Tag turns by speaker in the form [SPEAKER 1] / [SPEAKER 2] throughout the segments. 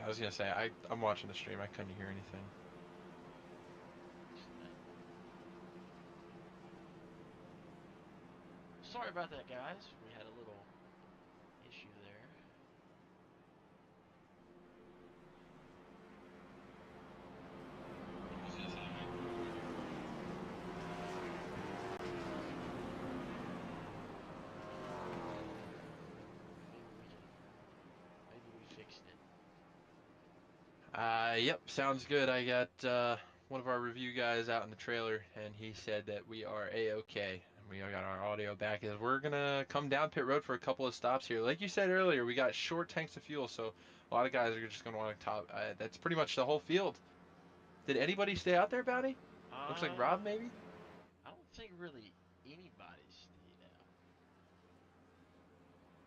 [SPEAKER 1] was gonna say I'm watching the stream. I couldn't hear anything.
[SPEAKER 2] Sorry about that, guys. We had a little issue there. Maybe we fixed it.
[SPEAKER 1] Yep, sounds good. I got one of our review guys out in the trailer, and he said that we are a-okay. And we got our audio back. As we're gonna come down pit road for a couple of stops here. Like you said earlier, we got short tanks of fuel, so a lot of guys are just gonna want to top. That's pretty much the whole field. Did anybody stay out there, Bounty? Looks like Rob,
[SPEAKER 2] Uh,
[SPEAKER 1] maybe?
[SPEAKER 2] I don't think really anybody stayed out.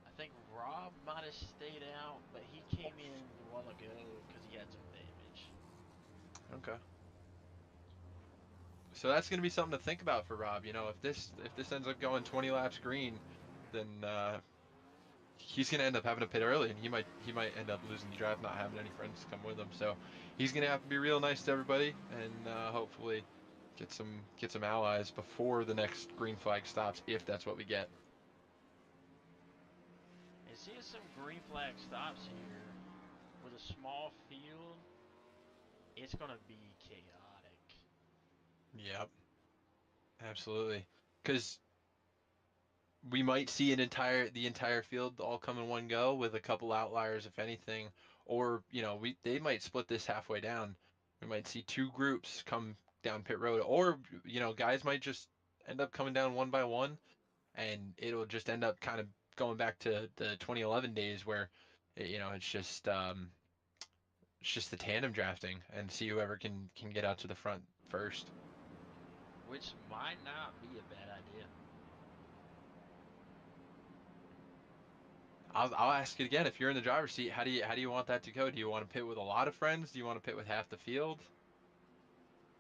[SPEAKER 2] I think Rob might have stayed out, but he came in a while ago because he had some damage.
[SPEAKER 1] Okay. So that's going to be something to think about for Rob. You know, if this ends up going 20 laps green, then he's going to end up having to pit early, and he might end up losing the drive, not having any friends to come with him. So he's going to have to be real nice to everybody, and hopefully get some allies before the next green flag stops, if that's what we get.
[SPEAKER 2] And seeing some green flag stops here with a small field, it's gonna be chaotic.
[SPEAKER 1] Yep, absolutely. Because we might see the entire field all come in one go with a couple outliers, if anything, or they might split this halfway down. We might see two groups come down pit road, or guys might just end up coming down one by one, and it'll just end up kind of going back to the 2011 days where it's just the tandem drafting and see whoever can get out to the front first.
[SPEAKER 2] Which might not be a bad idea.
[SPEAKER 1] I'll ask it again. If you're in the driver's seat, how do you want that to go? Do you want to pit with a lot of friends? Do you want to pit with half the field?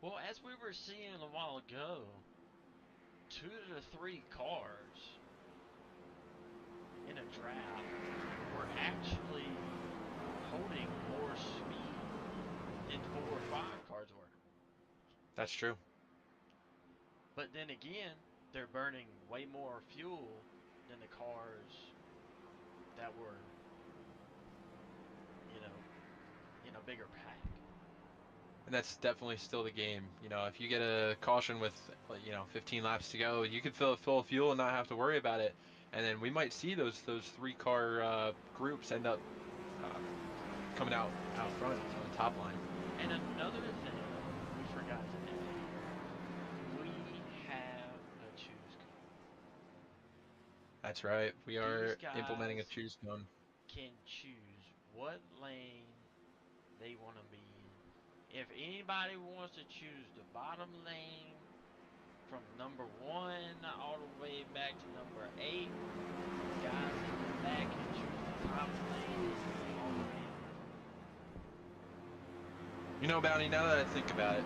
[SPEAKER 2] Well, as we were seeing a while ago, 2 to 3 cars in a draft were actually holding more speed than 4 or 5 cars were.
[SPEAKER 1] That's true.
[SPEAKER 2] But then again, they're burning way more fuel than the cars that were, you know, in a bigger pack.
[SPEAKER 1] And that's definitely still the game. If you get a caution with 15 laps to go, you could fill it full of fuel and not have to worry about it. And then we might see those three-car groups end up uh, coming out front on the top line.
[SPEAKER 2] And another thing we forgot to add, we have a choose cone.
[SPEAKER 1] That's right. We
[SPEAKER 2] These
[SPEAKER 1] are implementing a
[SPEAKER 2] guys
[SPEAKER 1] choose cone.
[SPEAKER 2] can choose what lane they want to be in. If anybody wants to choose the bottom lane from number 1 all the way back to number 8, the guys in the back can choose the top lane all the way in the front.
[SPEAKER 1] Bounty, now that I think about it,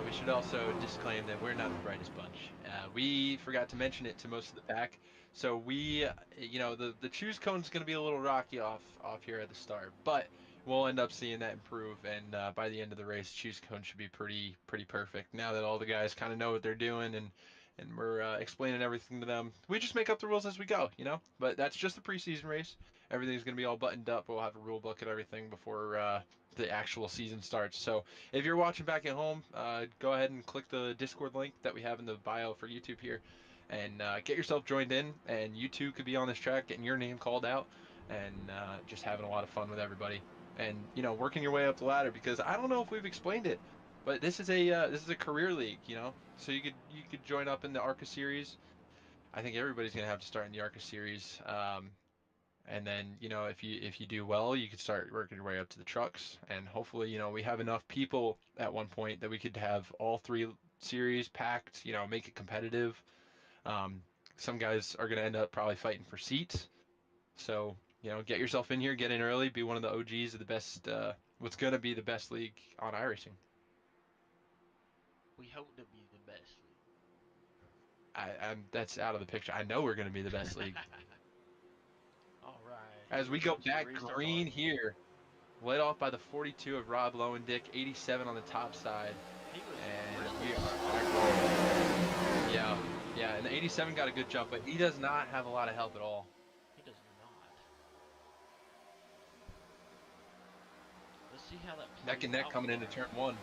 [SPEAKER 1] we should also disclaim that we're not the brightest bunch. We forgot to mention it to most of the pack, so the choose cone's going to be a little rocky off here at the start, but we'll end up seeing that improve, and by the end of the race, choose cone should be pretty perfect. Now that all the guys kind of know what they're doing, and we're explaining everything to them, we just make up the rules as we go. But that's just the preseason race. Everything's going to be all buttoned up. We'll have a rule book and everything before the actual season starts. So if you're watching back at home, go ahead and click the Discord link that we have in the bio for YouTube here, and get yourself joined in. And you too could be on this track, getting your name called out, and just having a lot of fun with everybody. And working your way up the ladder, because I don't know if we've explained it, but this is a career league. So you could join up in the ARCA series. I think everybody's gonna have to start in the ARCA series. And then, if you do well, you could start working your way up to the trucks. And hopefully, we have enough people at one point that we could have all three series packed, make it competitive. Um, some guys are going to end up probably fighting for seats. So, get yourself in here, get in early, be one of the OGs of the best, what's going to be the best league on iRacing.
[SPEAKER 2] We hope to be the best league.
[SPEAKER 1] That's out of the picture. I know we're going to be the best league.
[SPEAKER 2] All right,
[SPEAKER 1] As
[SPEAKER 2] here
[SPEAKER 1] we go
[SPEAKER 2] comes the
[SPEAKER 1] back
[SPEAKER 2] restart
[SPEAKER 1] green
[SPEAKER 2] car.
[SPEAKER 1] here, led off by the 42 of Rob Lowendick, 87 on the top side,
[SPEAKER 2] He was
[SPEAKER 1] and
[SPEAKER 2] really
[SPEAKER 1] we are back
[SPEAKER 2] slow.
[SPEAKER 1] on. Yeah, yeah, and the 87 got a good jump, but he does not have a lot of help at all.
[SPEAKER 2] He does not. Let's see how that
[SPEAKER 1] Neck
[SPEAKER 2] plays
[SPEAKER 1] and neck
[SPEAKER 2] out
[SPEAKER 1] coming
[SPEAKER 2] for
[SPEAKER 1] into
[SPEAKER 2] him.
[SPEAKER 1] turn one.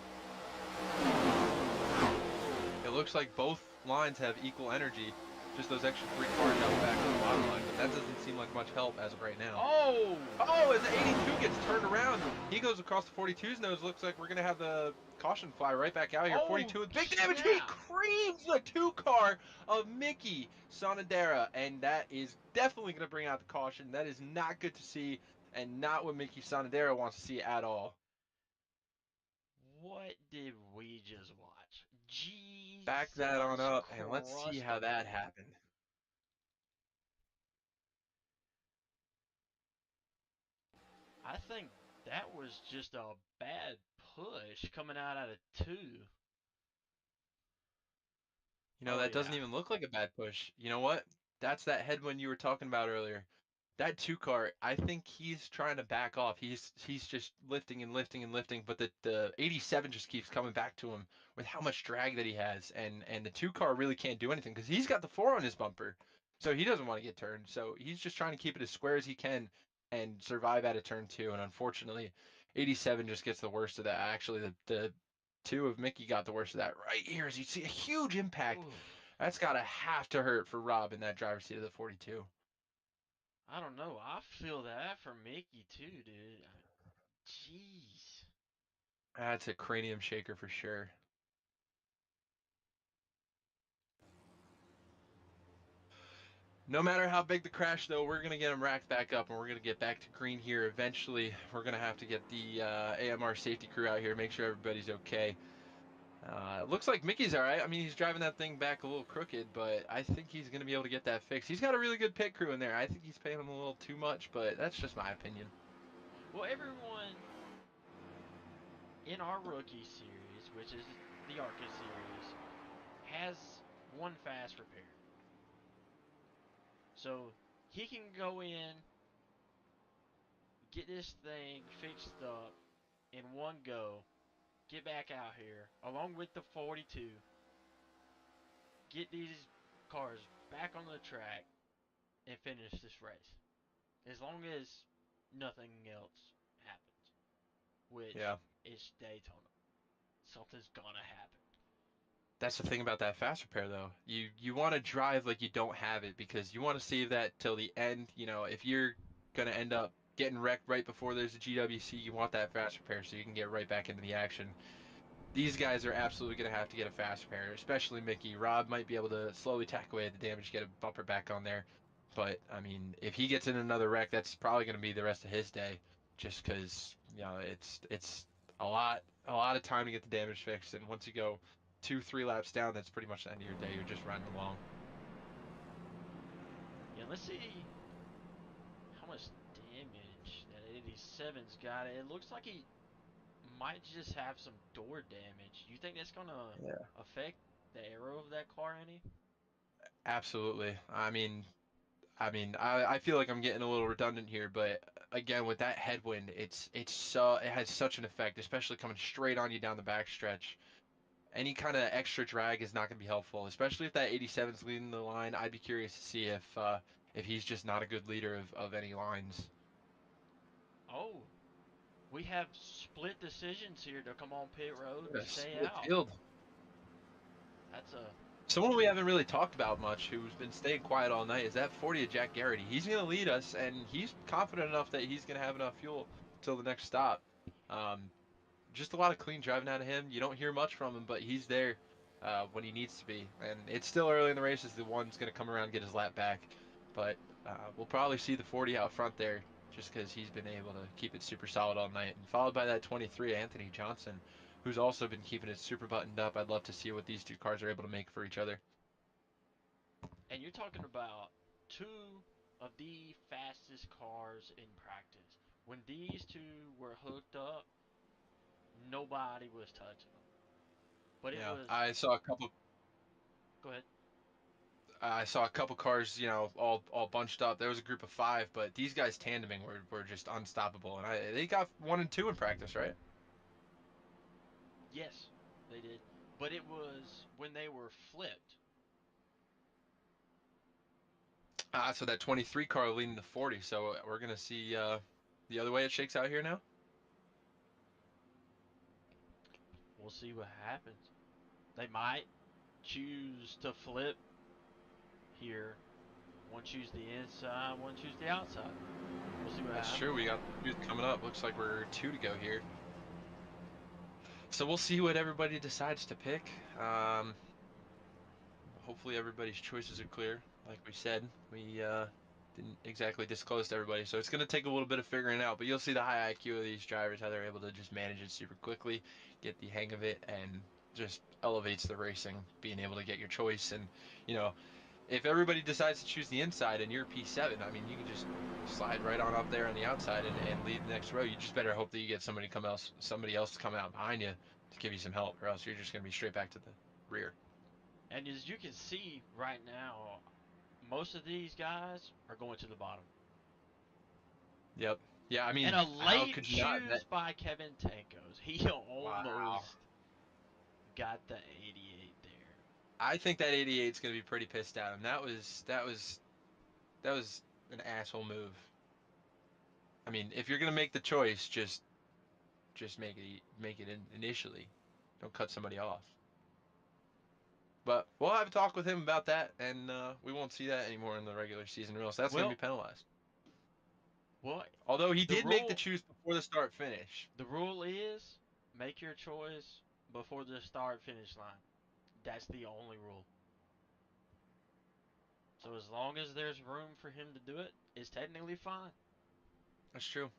[SPEAKER 1] It looks like both lines have equal energy, just those extra three cars out the back on the bottom line, but that doesn't seem like much help as of right now.
[SPEAKER 2] Oh!
[SPEAKER 1] Oh, as the 82 gets turned around, he goes across the 42's nose. Looks like we're going to have the caution fly right back out here.
[SPEAKER 2] Oh,
[SPEAKER 1] 42 with big damage. He
[SPEAKER 2] snap!
[SPEAKER 1] creams the two car of Mickey Sonadera, and that is definitely going to bring out the caution. That is not good to see, and not what Mickey Sonadera wants to see at all.
[SPEAKER 2] What did we just watch?
[SPEAKER 1] Back that on
[SPEAKER 2] Jesus
[SPEAKER 1] up, and let's see how that
[SPEAKER 2] crustable.
[SPEAKER 1] happened.
[SPEAKER 2] I think that was just a bad push coming out of two.
[SPEAKER 1] You know,
[SPEAKER 2] Oh,
[SPEAKER 1] that doesn't
[SPEAKER 2] yeah.
[SPEAKER 1] even look like a bad push. You know what? That's that headwind you were talking about earlier. That two car, I think he's trying to back off. He's just lifting and lifting and lifting, but the 87 just keeps coming back to him with how much drag that he has, and the two car really can't do anything because he's got the four on his bumper, so he doesn't want to get turned. So he's just trying to keep it as square as he can and survive out of turn two. And unfortunately, 87 just gets the worst of that. Actually, the two of Mickey got the worst of that right here. As you see, a huge impact.
[SPEAKER 2] Oof.
[SPEAKER 1] That's gotta have to hurt for Rob in that driver's seat of the 42.
[SPEAKER 2] I don't know. I feel that for Mickey too, dude. Jeez.
[SPEAKER 1] That's a cranium shaker for sure. No matter how big the crash, though, we're going to get him racked back up, and we're going to get back to green here eventually. We're going to have to get the AMR safety crew out here, make sure everybody's okay. Looks like Mickey's all right. I mean, he's driving that thing back a little crooked, but I think he's going to be able to get that fixed. He's got a really good pit crew in there. I think he's paying him a little too much, but that's just my opinion.
[SPEAKER 2] Well, everyone in our rookie series, which is the ARCA series, has one fast repair. So he can go in, get this thing fixed up in one go, get back out here along with the 42, get these cars back on the track, and finish this race. As long as nothing else happens, which
[SPEAKER 1] Yeah.
[SPEAKER 2] is Daytona. Something's gonna happen.
[SPEAKER 1] That's the thing about that fast repair, though. You want to drive like you don't have it because you want to save that till the end. You know, if you're gonna end up getting wrecked right before there's a GWC, you want that fast repair so you can get right back into the action. These guys are absolutely gonna have to get a fast repair, especially Mickey. Rob might be able to slowly tack away at the damage, get a bumper back on there, but I mean, if he gets in another wreck, that's probably gonna be the rest of his day, just because you know it's a lot of time to get the damage fixed, and once you go 2 3 laps down, that's pretty much the end of your day. You're just riding along.
[SPEAKER 2] Yeah, let's see how much damage that 87's got. It looks like he might just have some door damage. You think that's gonna
[SPEAKER 1] Yeah.
[SPEAKER 2] affect the aero of that car any?
[SPEAKER 1] Absolutely. I feel like I'm getting a little redundant here, but again, with that headwind, it has such an effect, especially coming straight on you down the backstretch. Any kind of extra drag is not going to be helpful, especially if that 87 is leading the line. I'd be curious to see if he's just not a good leader of any lines.
[SPEAKER 2] Oh, we have split decisions here to come on pit road
[SPEAKER 1] Look
[SPEAKER 2] and
[SPEAKER 1] at a
[SPEAKER 2] stay
[SPEAKER 1] split
[SPEAKER 2] out.
[SPEAKER 1] field.
[SPEAKER 2] That's a
[SPEAKER 1] Someone we haven't really talked about much, who's been staying quiet all night, is that 40 of Jack Garrity. He's going to lead us, and he's confident enough that he's going to have enough fuel till the next stop. Um, just a lot of clean driving out of him. You don't hear much from him, but he's there when he needs to be. And it's still early in the race as the one's going to come around and get his lap back. But we'll probably see the 40 out front there just because he's been able to keep it super solid all night. And followed by that 23, Anthony Johnson, who's also been keeping it super buttoned up. I'd love to see what these two cars are able to make for each other.
[SPEAKER 2] and you're talking about two of the fastest cars in practice. When these two were hooked up, nobody was touching them. But it
[SPEAKER 1] Yeah,
[SPEAKER 2] was
[SPEAKER 1] I saw a couple.
[SPEAKER 2] go ahead.
[SPEAKER 1] I saw a couple cars, all bunched up. There was a group of 5, but these guys tandeming were just unstoppable. And they got 1 and 2 in practice, right?
[SPEAKER 2] Yes, they did. But it was when they were flipped.
[SPEAKER 1] So that 23 car leading the 40. So we're gonna see the other way it shakes out here now.
[SPEAKER 2] We'll see what happens. They might choose to flip here. One choose the inside, one choose the outside. We'll see what
[SPEAKER 1] That's true. We
[SPEAKER 2] happens.
[SPEAKER 1] got two coming up. Looks like we're 2 to go here. So we'll see what everybody decides to pick. Hopefully everybody's choices are clear. Like we said, we didn't exactly disclose to everybody, so it's going to take a little bit of figuring out. But you'll see the high IQ of these drivers, how they're able to just manage it super quickly, get the hang of it, and just elevates the racing, being able to get your choice. And you know, if everybody decides to choose the inside and you're P7, I mean, you can just slide right on up there on the outside and lead the next row. You just better hope that you get somebody else to come out behind you to give you some help, or else you're just going to be straight back to the rear.
[SPEAKER 2] And as you can see right now, most of these guys are going to the bottom.
[SPEAKER 1] Yep. Yeah, I
[SPEAKER 2] And
[SPEAKER 1] mean,
[SPEAKER 2] a
[SPEAKER 1] how
[SPEAKER 2] late
[SPEAKER 1] could you not?
[SPEAKER 2] choose by Kevin Tankos. He
[SPEAKER 1] Wow.
[SPEAKER 2] almost got the 88 there.
[SPEAKER 1] I think that 88 is going to be pretty pissed at him. That was an asshole move. I mean, if you're going to make the choice, just make it initially. Don't cut somebody off. But we'll have a talk with him about that, and we won't see that anymore in the regular season rules. That's going to be
[SPEAKER 2] Well,
[SPEAKER 1] penalized.
[SPEAKER 2] well,
[SPEAKER 1] Although he
[SPEAKER 2] the
[SPEAKER 1] did make the
[SPEAKER 2] rule
[SPEAKER 1] choose before the start finish.
[SPEAKER 2] the rule is make your choice before the start finish line. That's the only rule. So as long as there's room for him to do it, it's technically fine.
[SPEAKER 1] That's true.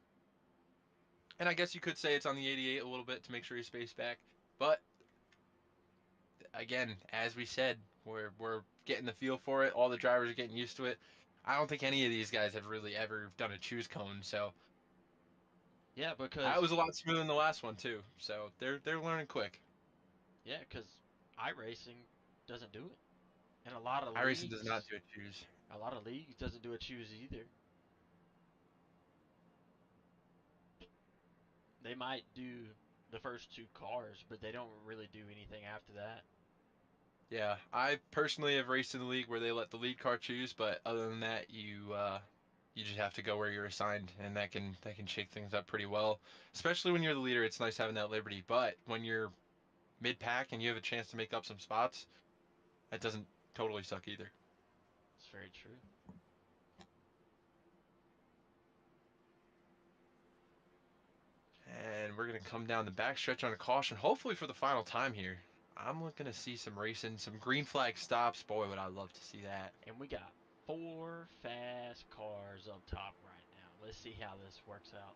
[SPEAKER 1] And I guess you could say it's on the 88 a little bit to make sure he's spaced back. But again, as we said, we're getting the feel for it. All the drivers are getting used to it. I don't think any of these guys have really ever done a choose cone, so
[SPEAKER 2] Yeah,
[SPEAKER 1] that
[SPEAKER 2] because
[SPEAKER 1] was a lot smoother than the last one too. So they're learning quick.
[SPEAKER 2] because iRacing doesn't do it, and a lot of
[SPEAKER 1] iRacing does not
[SPEAKER 2] leagues,
[SPEAKER 1] do a choose.
[SPEAKER 2] doesn't do a choose either. They might do the first two cars, but they don't really do anything after that.
[SPEAKER 1] Yeah, I personally have raced in the league where they let the lead car choose, but other than that, you just have to go where you're assigned, and that can shake things up pretty well. Especially when you're the leader, it's nice having that liberty. But when you're mid pack and you have a chance to make up some spots, that doesn't totally suck either.
[SPEAKER 2] It's very true.
[SPEAKER 1] And we're going to come down the backstretch on a caution, hopefully for the final time here. I'm looking to see some racing, some green flag stops. Boy, would I love to see that.
[SPEAKER 2] And we got four fast cars up top right now. Let's see how this works out.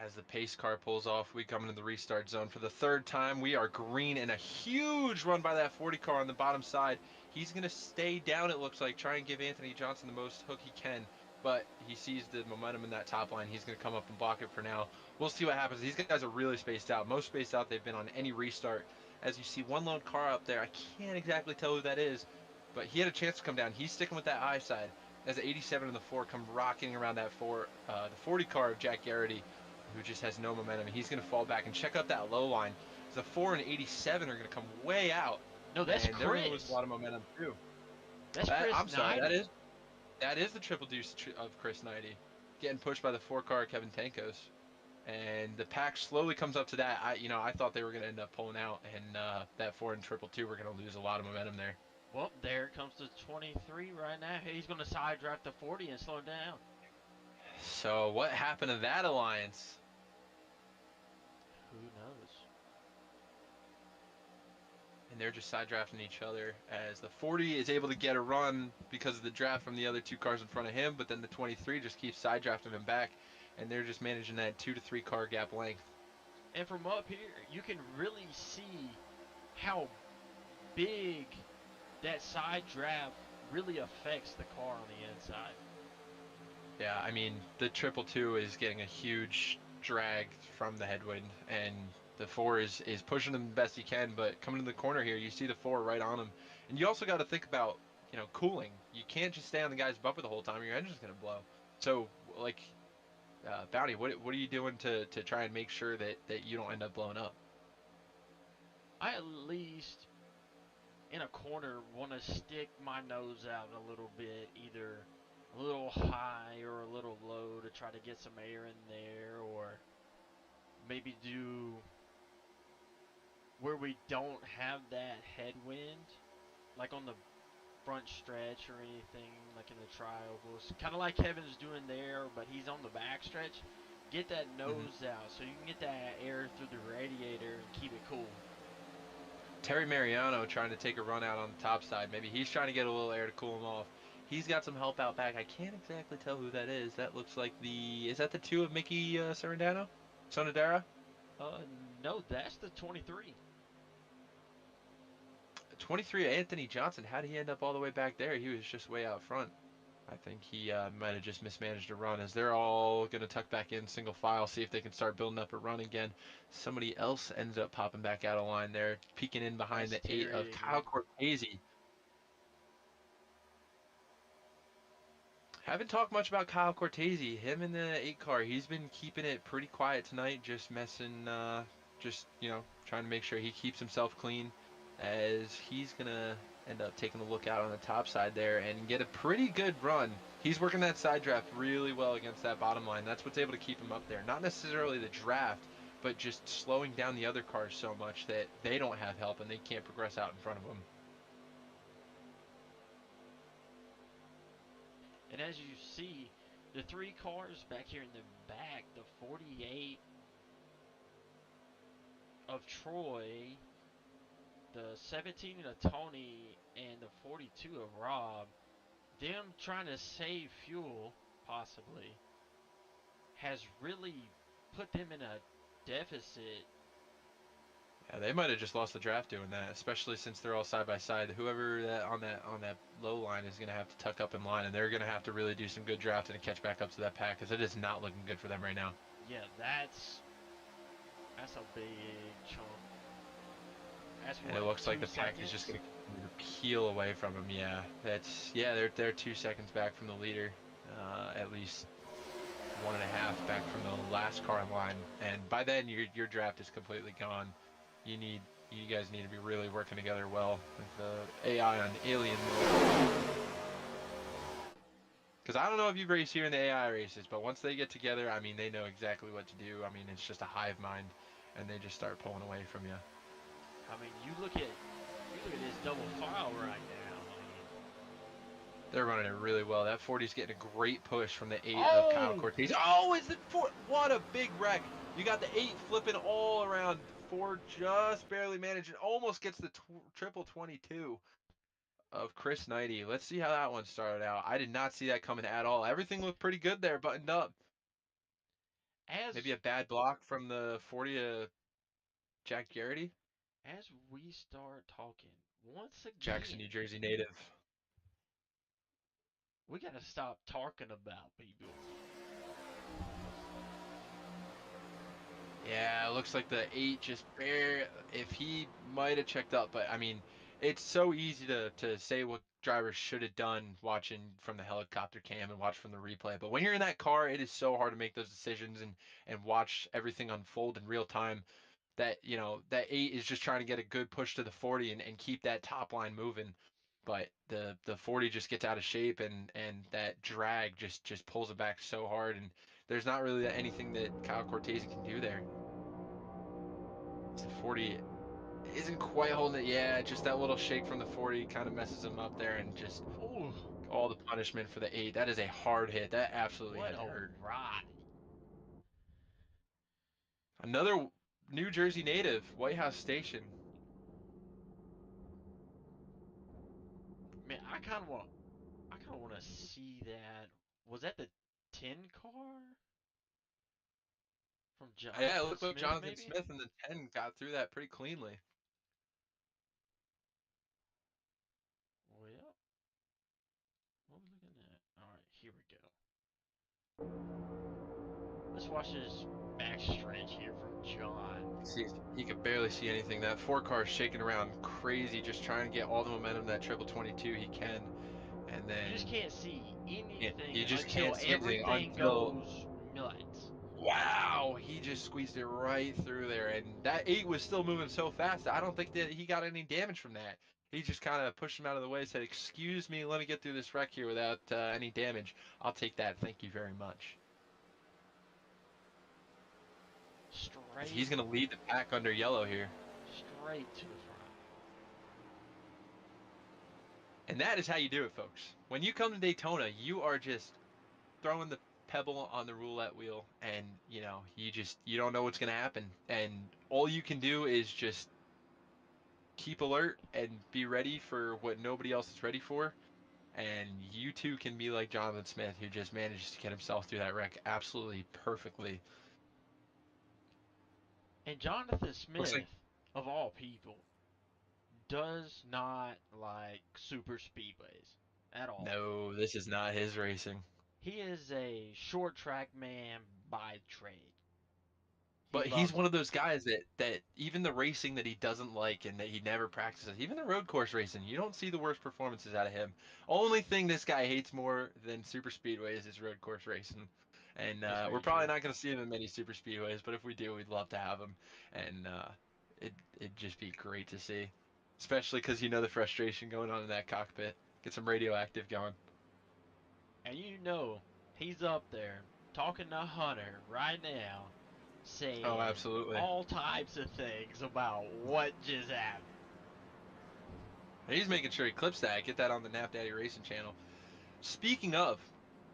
[SPEAKER 1] As the pace car pulls off, we come into the restart zone for the third time. We are green and a huge run by that 40 car on the bottom side. He's going to stay down, it looks like, try and give Anthony Johnson the most hook he can. But he sees the momentum in that top line. He's going to come up and block it for now. We'll see what happens. These guys are really spaced out. Most spaced out they've been on any restart. As you see one lone car up there, I can't exactly tell who that is, but he had a chance to come down. He's sticking with that high side. As the 87 and the 4 come rocking around that the 40 car of Jack Garrity, who just has no momentum. He's going to fall back and check out that low line. The 4 and 87 are going to come way out.
[SPEAKER 2] No, that's
[SPEAKER 1] and they're going to lose
[SPEAKER 2] Chris.
[SPEAKER 1] a lot of momentum too.
[SPEAKER 2] That's Chris
[SPEAKER 1] I'm sorry,
[SPEAKER 2] Knighty.
[SPEAKER 1] that is the triple deuce of Chris Knighty, getting pushed by the 4 car Kevin Tankos. And the pack slowly comes up to that. I thought they were going to end up pulling out, and that 4 and triple two were going to lose a lot of momentum there.
[SPEAKER 2] Well, there comes the 23 right now. He's going to side draft the 40 and slow him down.
[SPEAKER 1] So what happened to that alliance?
[SPEAKER 2] Who knows?
[SPEAKER 1] And they're just side drafting each other as the 40 is able to get a run because of the draft from the other 2 cars in front of him, but then the 23 just keeps side drafting him back, and they're just managing that 2 to 3 car gap length.
[SPEAKER 2] And from up here, you can really see how big that side draft really affects the car on the inside.
[SPEAKER 1] Yeah, I mean, the triple two is getting a huge drag from the headwind, and the 4 is pushing him the best he can, but coming to the corner here, you see the 4 right on him. And you also got to think about cooling. You can't just stay on the guy's bumper the whole time. Your engine's gonna blow. So like, Bounty, what are you doing to try and make sure that you don't end up blowing up?
[SPEAKER 2] I at least in a corner want to stick my nose out a little bit, either a little high or a little low to try to get some air in there, or maybe do where we don't have that headwind, like on the front stretch or anything, like in the triangles. Kind of like Kevin's doing there, but he's on the back stretch. Get that
[SPEAKER 1] Hmm.
[SPEAKER 2] nose out so you can get that air through the radiator and keep it cool.
[SPEAKER 1] Terry Mariano trying to take a run out on the top side. Maybe he's trying to get a little air to cool him off. He's got some help out back. I can't exactly tell who that is. That looks like is that the two of Mickey Sarandano? Sonadera?
[SPEAKER 2] Uh, no, that's the 23.
[SPEAKER 1] 23, Anthony Johnson. How did he end up all the way back there? He was just way out front. I think he might have just mismanaged a run as they're all going to tuck back in single file, see if they can start building up a run again. Somebody else ends up popping back out of line there, peeking in behind
[SPEAKER 2] That's
[SPEAKER 1] the 8 of
[SPEAKER 2] Terry
[SPEAKER 1] Kyle
[SPEAKER 2] again.
[SPEAKER 1] Cortese. Haven't talked much about Kyle Cortese. Him in the 8 car, he's been keeping it pretty quiet tonight, just messing, trying to make sure he keeps himself clean as he's going to end up taking a look out on the top side there and get a pretty good run. He's working that side draft really well against that bottom line. That's what's able to keep him up there. Not necessarily the draft, but just slowing down the other cars so much that they don't have help and they can't progress out in front of him.
[SPEAKER 2] And as you see, the three cars back here in the back, the 48 of Troy, the 17 of Tony, and the 42 of Rob, them trying to save fuel, possibly, has really put them in a deficit.
[SPEAKER 1] Yeah, they might have just lost the draft doing that, especially since they're all side by side. Whoever that on that low line is going to have to tuck up in line, and they're going to have to really do some good drafting to catch back up to that pack because it is not looking good for them right now.
[SPEAKER 2] Yeah, that's a big chunk. That's
[SPEAKER 1] And it
[SPEAKER 2] what,
[SPEAKER 1] looks like
[SPEAKER 2] two
[SPEAKER 1] the pack is just
[SPEAKER 2] seconds?
[SPEAKER 1] going to continue to peel away from them. They're 2 seconds back from the leader, at least 1.5 back from the last car in line, and by then your draft is completely gone. You need you guys need to be really working together well with the AI on alien mode. Because I don't know if you've raced here in the AI races, but once they get together, I mean, they know exactly what to do. I mean, it's just a hive mind, and they just start pulling away from you.
[SPEAKER 2] I mean, you look at this double file right now. I mean,
[SPEAKER 1] They're running it really well. That 40's getting a great push from the 8 of Kyle
[SPEAKER 2] oh,
[SPEAKER 1] Cortez. Oh, is it 4? What a big wreck. You got the 8 flipping all around. 4 just barely managing. Almost gets the triple 22 of Chris Knighty. Let's see how that one started out. I did not see that coming at all. Everything looked pretty good there, buttoned up. Maybe
[SPEAKER 2] as
[SPEAKER 1] a bad block from the 40 to Jack Garrity.
[SPEAKER 2] as we start talking once
[SPEAKER 1] Jackson,
[SPEAKER 2] again,
[SPEAKER 1] New Jersey native.
[SPEAKER 2] we gotta stop talking about people.
[SPEAKER 1] Yeah, it looks like the 8 just bare. If he might have checked up, but I mean, it's so easy to say what drivers should have done watching from the helicopter cam and watch from the replay. But when you're in that car, it is so hard to make those decisions and watch everything unfold in real time. That 8 is just trying to get a good push to the 40 and keep that top line moving. But the 40 just gets out of shape and that drag just pulls it back so hard and there's not really anything that Kyle Cortese can do there. The 40 isn't quite holding it. Yeah, just that little shake from the 40 kind of messes him up there and just
[SPEAKER 2] Oh,
[SPEAKER 1] all the punishment for the 8. That is a hard hit. That absolutely
[SPEAKER 2] what
[SPEAKER 1] had to
[SPEAKER 2] a
[SPEAKER 1] hurt.
[SPEAKER 2] ride!
[SPEAKER 1] Another New Jersey native, White House Station.
[SPEAKER 2] Man, I kind of want to see that. Was that the 10 car from
[SPEAKER 1] Yeah, it
[SPEAKER 2] Jonathan
[SPEAKER 1] looked like
[SPEAKER 2] Smith?
[SPEAKER 1] Jonathan
[SPEAKER 2] Maybe.
[SPEAKER 1] Smith and the 10 got through that pretty cleanly.
[SPEAKER 2] Well, what are we looking at? All right, here we go. Let's watch this backstretch here from John.
[SPEAKER 1] See, he could barely see anything. That 4 car is shaking around crazy, just trying to get all the momentum that triple 22 he can, and
[SPEAKER 2] You just
[SPEAKER 1] then
[SPEAKER 2] can't see anything
[SPEAKER 1] you just
[SPEAKER 2] until
[SPEAKER 1] can't see anything
[SPEAKER 2] everything
[SPEAKER 1] until
[SPEAKER 2] goes nuts.
[SPEAKER 1] wow, he just squeezed it right through there, and that 8 was still moving so fast. I don't think that he got any damage from that. He just kind of pushed him out of the way, said, "Excuse me, let me get through this wreck here without any damage. I'll take that, thank you very much." Because
[SPEAKER 2] Straight,
[SPEAKER 1] he's gonna lead the pack under yellow here.
[SPEAKER 2] straight to the front.
[SPEAKER 1] And that is how you do it, folks. When you come to Daytona, you are just throwing the pebble on the roulette wheel, and you don't know what's going to happen, and all you can do is just keep alert and be ready for what nobody else is ready for, and you too can be like Jonathan Smith, who just manages to get himself through that wreck absolutely perfectly.
[SPEAKER 2] And Jonathan
[SPEAKER 1] Looks like
[SPEAKER 2] Smith, of all people, does not like super speedways at all.
[SPEAKER 1] no, this is not his racing.
[SPEAKER 2] He is a short track man by trade. He
[SPEAKER 1] But he's
[SPEAKER 2] loves
[SPEAKER 1] one
[SPEAKER 2] it.
[SPEAKER 1] of those guys that even the racing that he doesn't like and that he never practices, even the road course racing, you don't see the worst performances out of him. Only thing this guy hates more than super speedways is road course racing. And
[SPEAKER 2] That's
[SPEAKER 1] we're
[SPEAKER 2] very
[SPEAKER 1] probably
[SPEAKER 2] true.
[SPEAKER 1] not going to see him in many super speedways, but if we do, we'd love to have him. And it'd just be great to see, especially because the frustration going on in that cockpit. Get some radioactive going.
[SPEAKER 2] And you know, he's up there talking to Hunter right now,
[SPEAKER 1] Oh,
[SPEAKER 2] saying
[SPEAKER 1] absolutely.
[SPEAKER 2] all types of things about what just happened.
[SPEAKER 1] And he's making sure he clips that. Get that on the Nap Daddy Racing channel. Speaking of,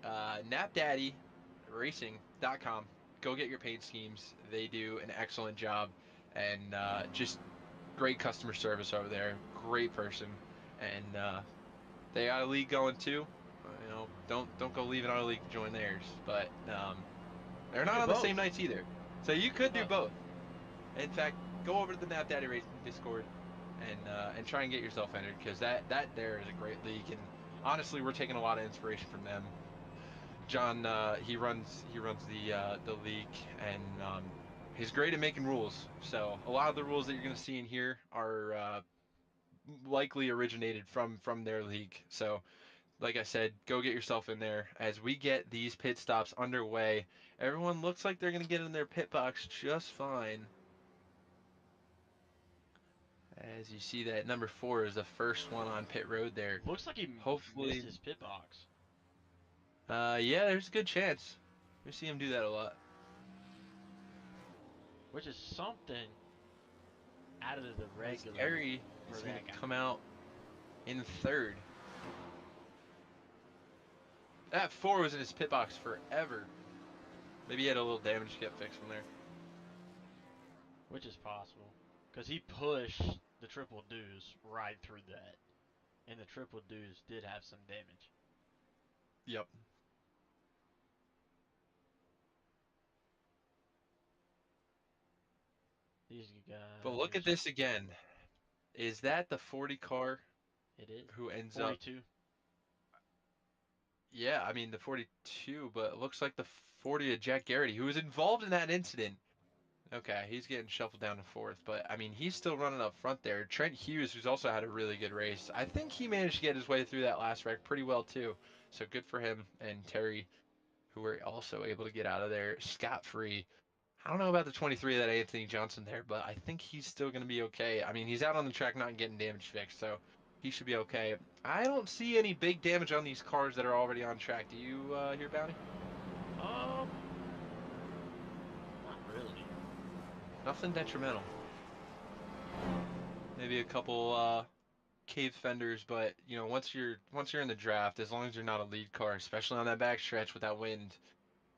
[SPEAKER 1] NapDaddyRacing.com. Go get your paint schemes. They do an excellent job, and just great customer service over there. Great person, and they got a league going too. Don't go leaving our league to join theirs, but they're
[SPEAKER 2] You can
[SPEAKER 1] not
[SPEAKER 2] do
[SPEAKER 1] on the same
[SPEAKER 2] both.
[SPEAKER 1] nights either. So you
[SPEAKER 2] You can do
[SPEAKER 1] could do
[SPEAKER 2] both.
[SPEAKER 1] both. In fact, go over to the Nap Daddy Racing Discord and try and get yourself entered, because that there is a great league, and honestly, we're taking a lot of inspiration from them. John, he runs the league, and he's great at making rules. So a lot of the rules that you're going to see in here are likely originated from their league. So like I said, go get yourself in there. As we get these pit stops underway, everyone looks like they're going to get in their pit box just fine. As you see that number 4 is the first one on pit road there.
[SPEAKER 2] Looks like he missed
[SPEAKER 1] Hopefully,
[SPEAKER 2] his pit box,
[SPEAKER 1] yeah, there's a good chance. We see him do that a lot.
[SPEAKER 2] which is something out of the
[SPEAKER 1] As
[SPEAKER 2] regular
[SPEAKER 1] Terry
[SPEAKER 2] for
[SPEAKER 1] is going to
[SPEAKER 2] that guy.
[SPEAKER 1] come out in third. That 4 was in his pit box forever. Maybe he had a little damage to get fixed from there.
[SPEAKER 2] Which is possible. Because he pushed the triple deuce right through that. And the triple deuce did have some damage.
[SPEAKER 1] Yep.
[SPEAKER 2] These
[SPEAKER 1] But look at
[SPEAKER 2] guys.
[SPEAKER 1] this again. Is that the 40 car
[SPEAKER 2] It is.
[SPEAKER 1] who ends up?
[SPEAKER 2] 42.
[SPEAKER 1] Yeah, I mean the 42, but it looks like the 40 of Jack Garrity, who was involved in that incident. Okay, he's getting shuffled down to fourth, but I mean he's still running up front there. Trent Hughes, who's also had a really good race, I think he managed to get his way through that last wreck pretty well too. So good for him, and Terry, who were also able to get out of there scot-free. I don't know about the 23 of that Anthony Johnson there, but I think he's still going to be okay. I mean, he's out on the track not getting damage fixed, so he should be okay. I don't see any big damage on these cars that are already on track. Do you hear, Bounty?
[SPEAKER 2] Um, not really.
[SPEAKER 1] Nothing detrimental. Maybe a couple cave fenders, but once you're in the draft, as long as you're not a lead car, especially on that back stretch with that wind,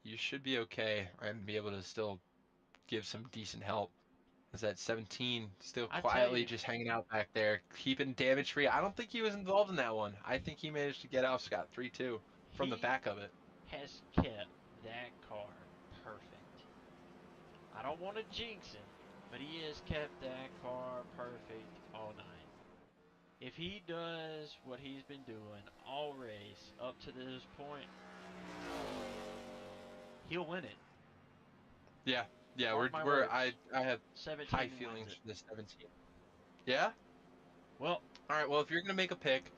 [SPEAKER 1] you should be okay and be able to still give some decent help. Is that 17 still
[SPEAKER 2] I tell
[SPEAKER 1] quietly
[SPEAKER 2] you,
[SPEAKER 1] just hanging out back there, keeping damage free? I don't think he was involved in that one. I think he managed to get out scot-free too from the
[SPEAKER 2] he
[SPEAKER 1] back of it.
[SPEAKER 2] has kept that car perfect. I don't want to jinx him, but he has kept that car perfect all night. If he does what he's been doing all race up to this point, he'll win it.
[SPEAKER 1] Yeah, Yeah,
[SPEAKER 2] Mark my
[SPEAKER 1] we're
[SPEAKER 2] words.
[SPEAKER 1] I have high
[SPEAKER 2] 17 wins
[SPEAKER 1] feelings
[SPEAKER 2] it.
[SPEAKER 1] for this 17. Yeah.
[SPEAKER 2] Well,
[SPEAKER 1] All right. Well, if you're gonna make a pick,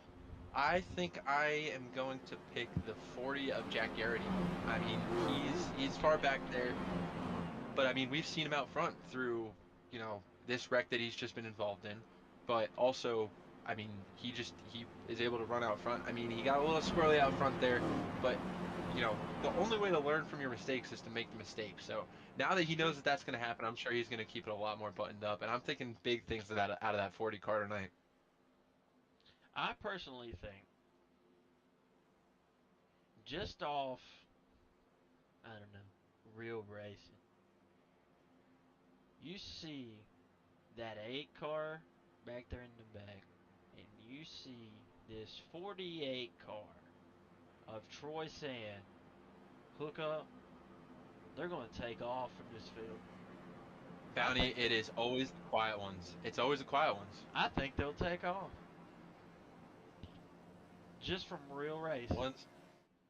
[SPEAKER 1] I think I am going to pick the 40 of Jack Garrity. I mean, he's far back there, but I mean, we've seen him out front through, this wreck that he's just been involved in. But also, I mean, he is able to run out front. I mean, he got a little squirrely out front there, but the only way to learn from your mistakes is to make the mistake. So now that he knows
[SPEAKER 2] see,
[SPEAKER 1] that that's going to happen, I'm sure he's going to keep it a lot more buttoned up. And I'm thinking big things out of that 40 car tonight.
[SPEAKER 2] I personally think just off, I don't know, real racing, you see that 8 car back there in the back, and you see this 48 car of Troy Sand hook up, they're going to take off from this field. I
[SPEAKER 1] Bounty,
[SPEAKER 2] think
[SPEAKER 1] it is always the quiet ones. It's always the quiet ones.
[SPEAKER 2] I think they'll take off just from real
[SPEAKER 1] The
[SPEAKER 2] racing.
[SPEAKER 1] ones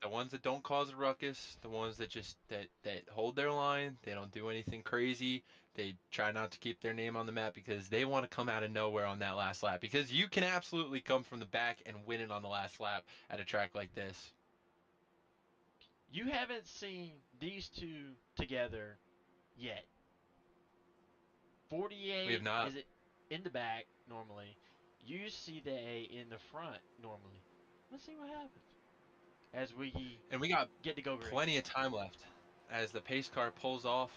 [SPEAKER 1] The ones that don't cause a ruckus, the ones that just that hold their line, they don't do anything crazy. They try not to keep their name on the map because they want to come out of nowhere on that last lap. Because you can absolutely come from the back and win it on the last lap at a track like this.
[SPEAKER 2] You haven't seen these two together yet.
[SPEAKER 1] We have
[SPEAKER 2] 48
[SPEAKER 1] not,
[SPEAKER 2] is it in the back normally. You see the A in the front normally. Let's see what happens as we
[SPEAKER 1] and we got
[SPEAKER 2] get to go green.
[SPEAKER 1] plenty of time left. As the pace car pulls off,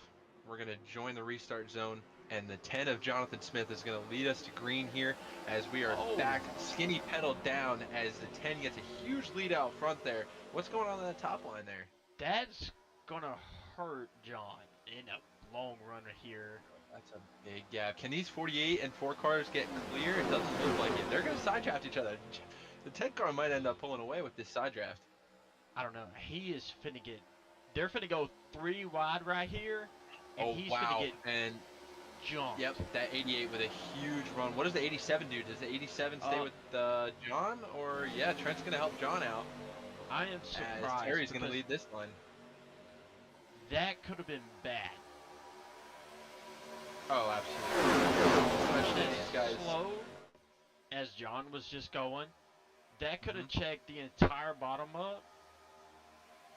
[SPEAKER 1] we're going to join the restart zone, and the 10 of Jonathan Smith is going to lead us to green here as we are
[SPEAKER 2] Oh,
[SPEAKER 1] back skinny pedal down as the 10 gets a huge lead out front there. What's going on in the top line there?
[SPEAKER 2] that's gonna hurt John in a long run here.
[SPEAKER 1] That's a big gap. Can these 48 and 4 cars get clear? It doesn't look like it. They're going to side draft each other. The 10 car might end up pulling away with this side draft.
[SPEAKER 2] I don't know. He is finna get. They're finna go 3 wide right here, and
[SPEAKER 1] Oh,
[SPEAKER 2] he's finna
[SPEAKER 1] wow.
[SPEAKER 2] get
[SPEAKER 1] And
[SPEAKER 2] jumped.
[SPEAKER 1] yep, that 88 with a huge run. What does the 87 do? Does the 87 stay with John? Or, yeah, Trent's going to help John out
[SPEAKER 2] I am
[SPEAKER 1] as
[SPEAKER 2] surprised
[SPEAKER 1] Terry's going to
[SPEAKER 2] because
[SPEAKER 1] lead this line.
[SPEAKER 2] that could have been bad.
[SPEAKER 1] Oh, absolutely. Especially
[SPEAKER 2] As
[SPEAKER 1] these guys.
[SPEAKER 2] slow as John was just going, that could have
[SPEAKER 1] Mhm.
[SPEAKER 2] checked the entire bottom up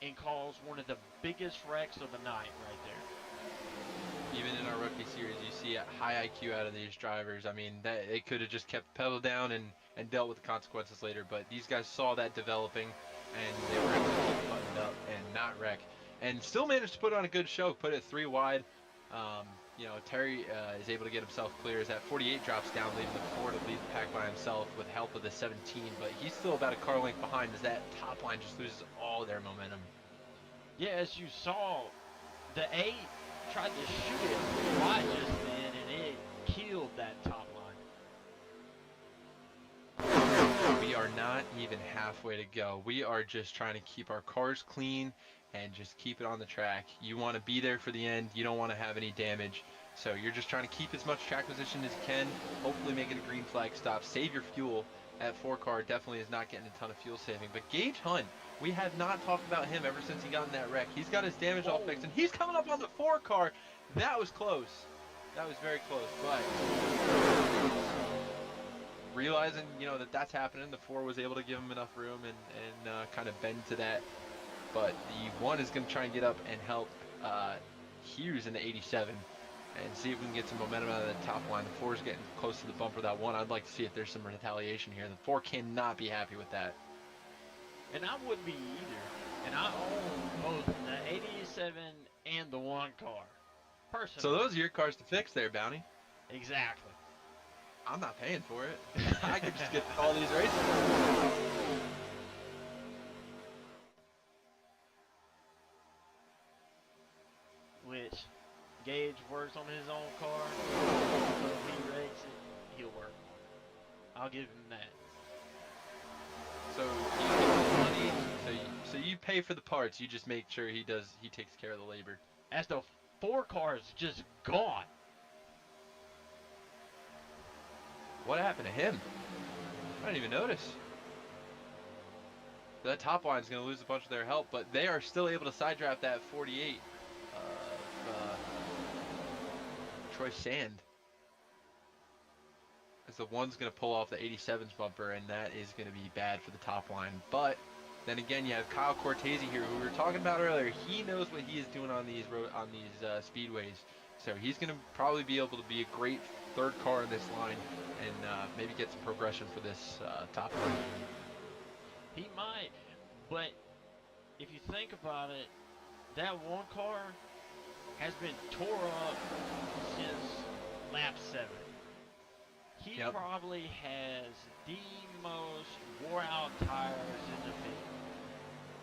[SPEAKER 2] and caused one of the biggest wrecks of the night right there.
[SPEAKER 1] Even in our rookie series, you see a high IQ out of these drivers. I mean, that they could have just kept the pedal down and dealt with the consequences later. But these guys saw that developing, and they were able to keep it buttoned up and not wreck, and still managed to put on a good show. Put it 3 wide. Terry is able to get himself clear as that 48 drops down, leaving the 4 to lead the pack by himself with help of the 17. But he's still about a car length behind as that top line just loses all their momentum.
[SPEAKER 2] Yeah, as you saw, the 8 tried to shoot it right just then, and it killed that top line.
[SPEAKER 1] We are not even halfway to go. We are just trying to keep our cars clean and just keep it on the track. You want to be there for the end. You don't want to have any damage. So you're just trying to keep as much track position as you can. Hopefully make it a green flag stop. Save your fuel. That 4 car definitely is not getting a ton of fuel saving. But Gage Hunt, we have not talked about him ever since he got in that wreck. He's got his damage all fixed, and he's coming up on the 4 car. That was close. That was very close, but realizing, that's happening, the 4 was able to give him enough room and kind of bend to that. But the 1 is going to try and get up and help Hughes in the 87 and see if we can get some momentum out of the top line. The 4 is getting close to the bumper of that 1. I'd like to see if there's some retaliation here. The 4 cannot be happy with that.
[SPEAKER 2] And I wouldn't be either. And I own both the 87 and the 1 car. Personally.
[SPEAKER 1] So those are your cars to fix there, Bounty.
[SPEAKER 2] Exactly.
[SPEAKER 1] I'm not paying for it. I could just get all these races.
[SPEAKER 2] Which Gage works on his own car. So if he wrecks it, he'll work on it. I'll give him that.
[SPEAKER 1] So you get the money, so you pay for the parts. You just make sure he takes care of the labor.
[SPEAKER 2] As the 4 car is just gone.
[SPEAKER 1] What happened to him? I didn't even notice. That top line is going to lose a bunch of their help, but they are still able to side draft that 48 choice sand. As the one's going to pull off the 87's bumper, and that is going to be bad for the top line. But then again, you have Kyle Cortese here, who we were talking about earlier. He knows what he is doing on these speedways, so he's going to probably be able to be a great third car in this line, and maybe get some progression for this top line.
[SPEAKER 2] He might, but if you think about it, that one car has been tore up since lap 7. He probably has the most wore out tires in the field.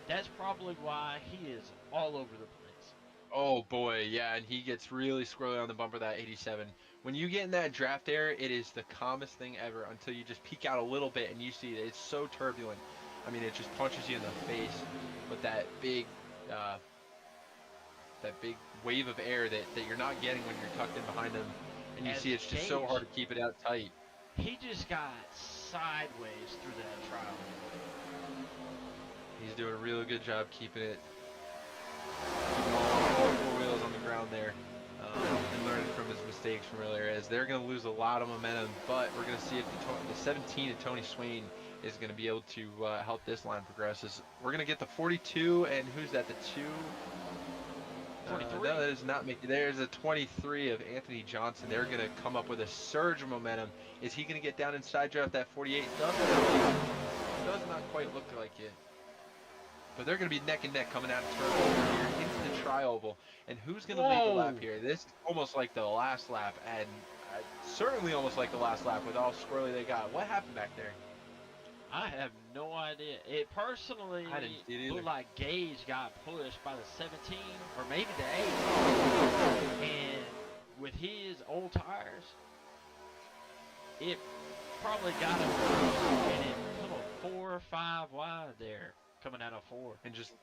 [SPEAKER 2] That's probably why he is all over the place.
[SPEAKER 1] Oh boy, yeah, and he gets really squirrely on the bumper, that 87. When you get in that draft air, it is the calmest thing ever until you just peek out a little bit and you see that it's so turbulent. I mean, it just punches you in the face with that big wave of air that you're not getting when you're tucked in behind them. And you see it's just so hard to keep it out tight.
[SPEAKER 2] He just got sideways through that trial.
[SPEAKER 1] He's doing a really good job keeping all 4 wheels on the ground there, and learning from his mistakes from earlier, as they're going to lose a lot of momentum. But we're going to see if the 17 of Tony Swain is going to be able to help this line progress. We're going to get the 42, and who's that, the 2?
[SPEAKER 2] 43.
[SPEAKER 1] No, that is not Mickey. There's a 23 of Anthony Johnson. They're going to come up with a surge of momentum. Is he going to get down inside draft that 48? Does not quite look like it. But they're going to be neck and neck coming out of turn here into the tri-oval. And who's going to lead the lap here? This is almost like the last lap, and certainly almost like the last lap with all squirrely they got. What happened back there?
[SPEAKER 2] I have no idea. It personally looked like Gage got pushed by the 17 or maybe the 8. And with his old tires, it probably got him and it put a 4 or 5 wide there coming out of 4.
[SPEAKER 1] And just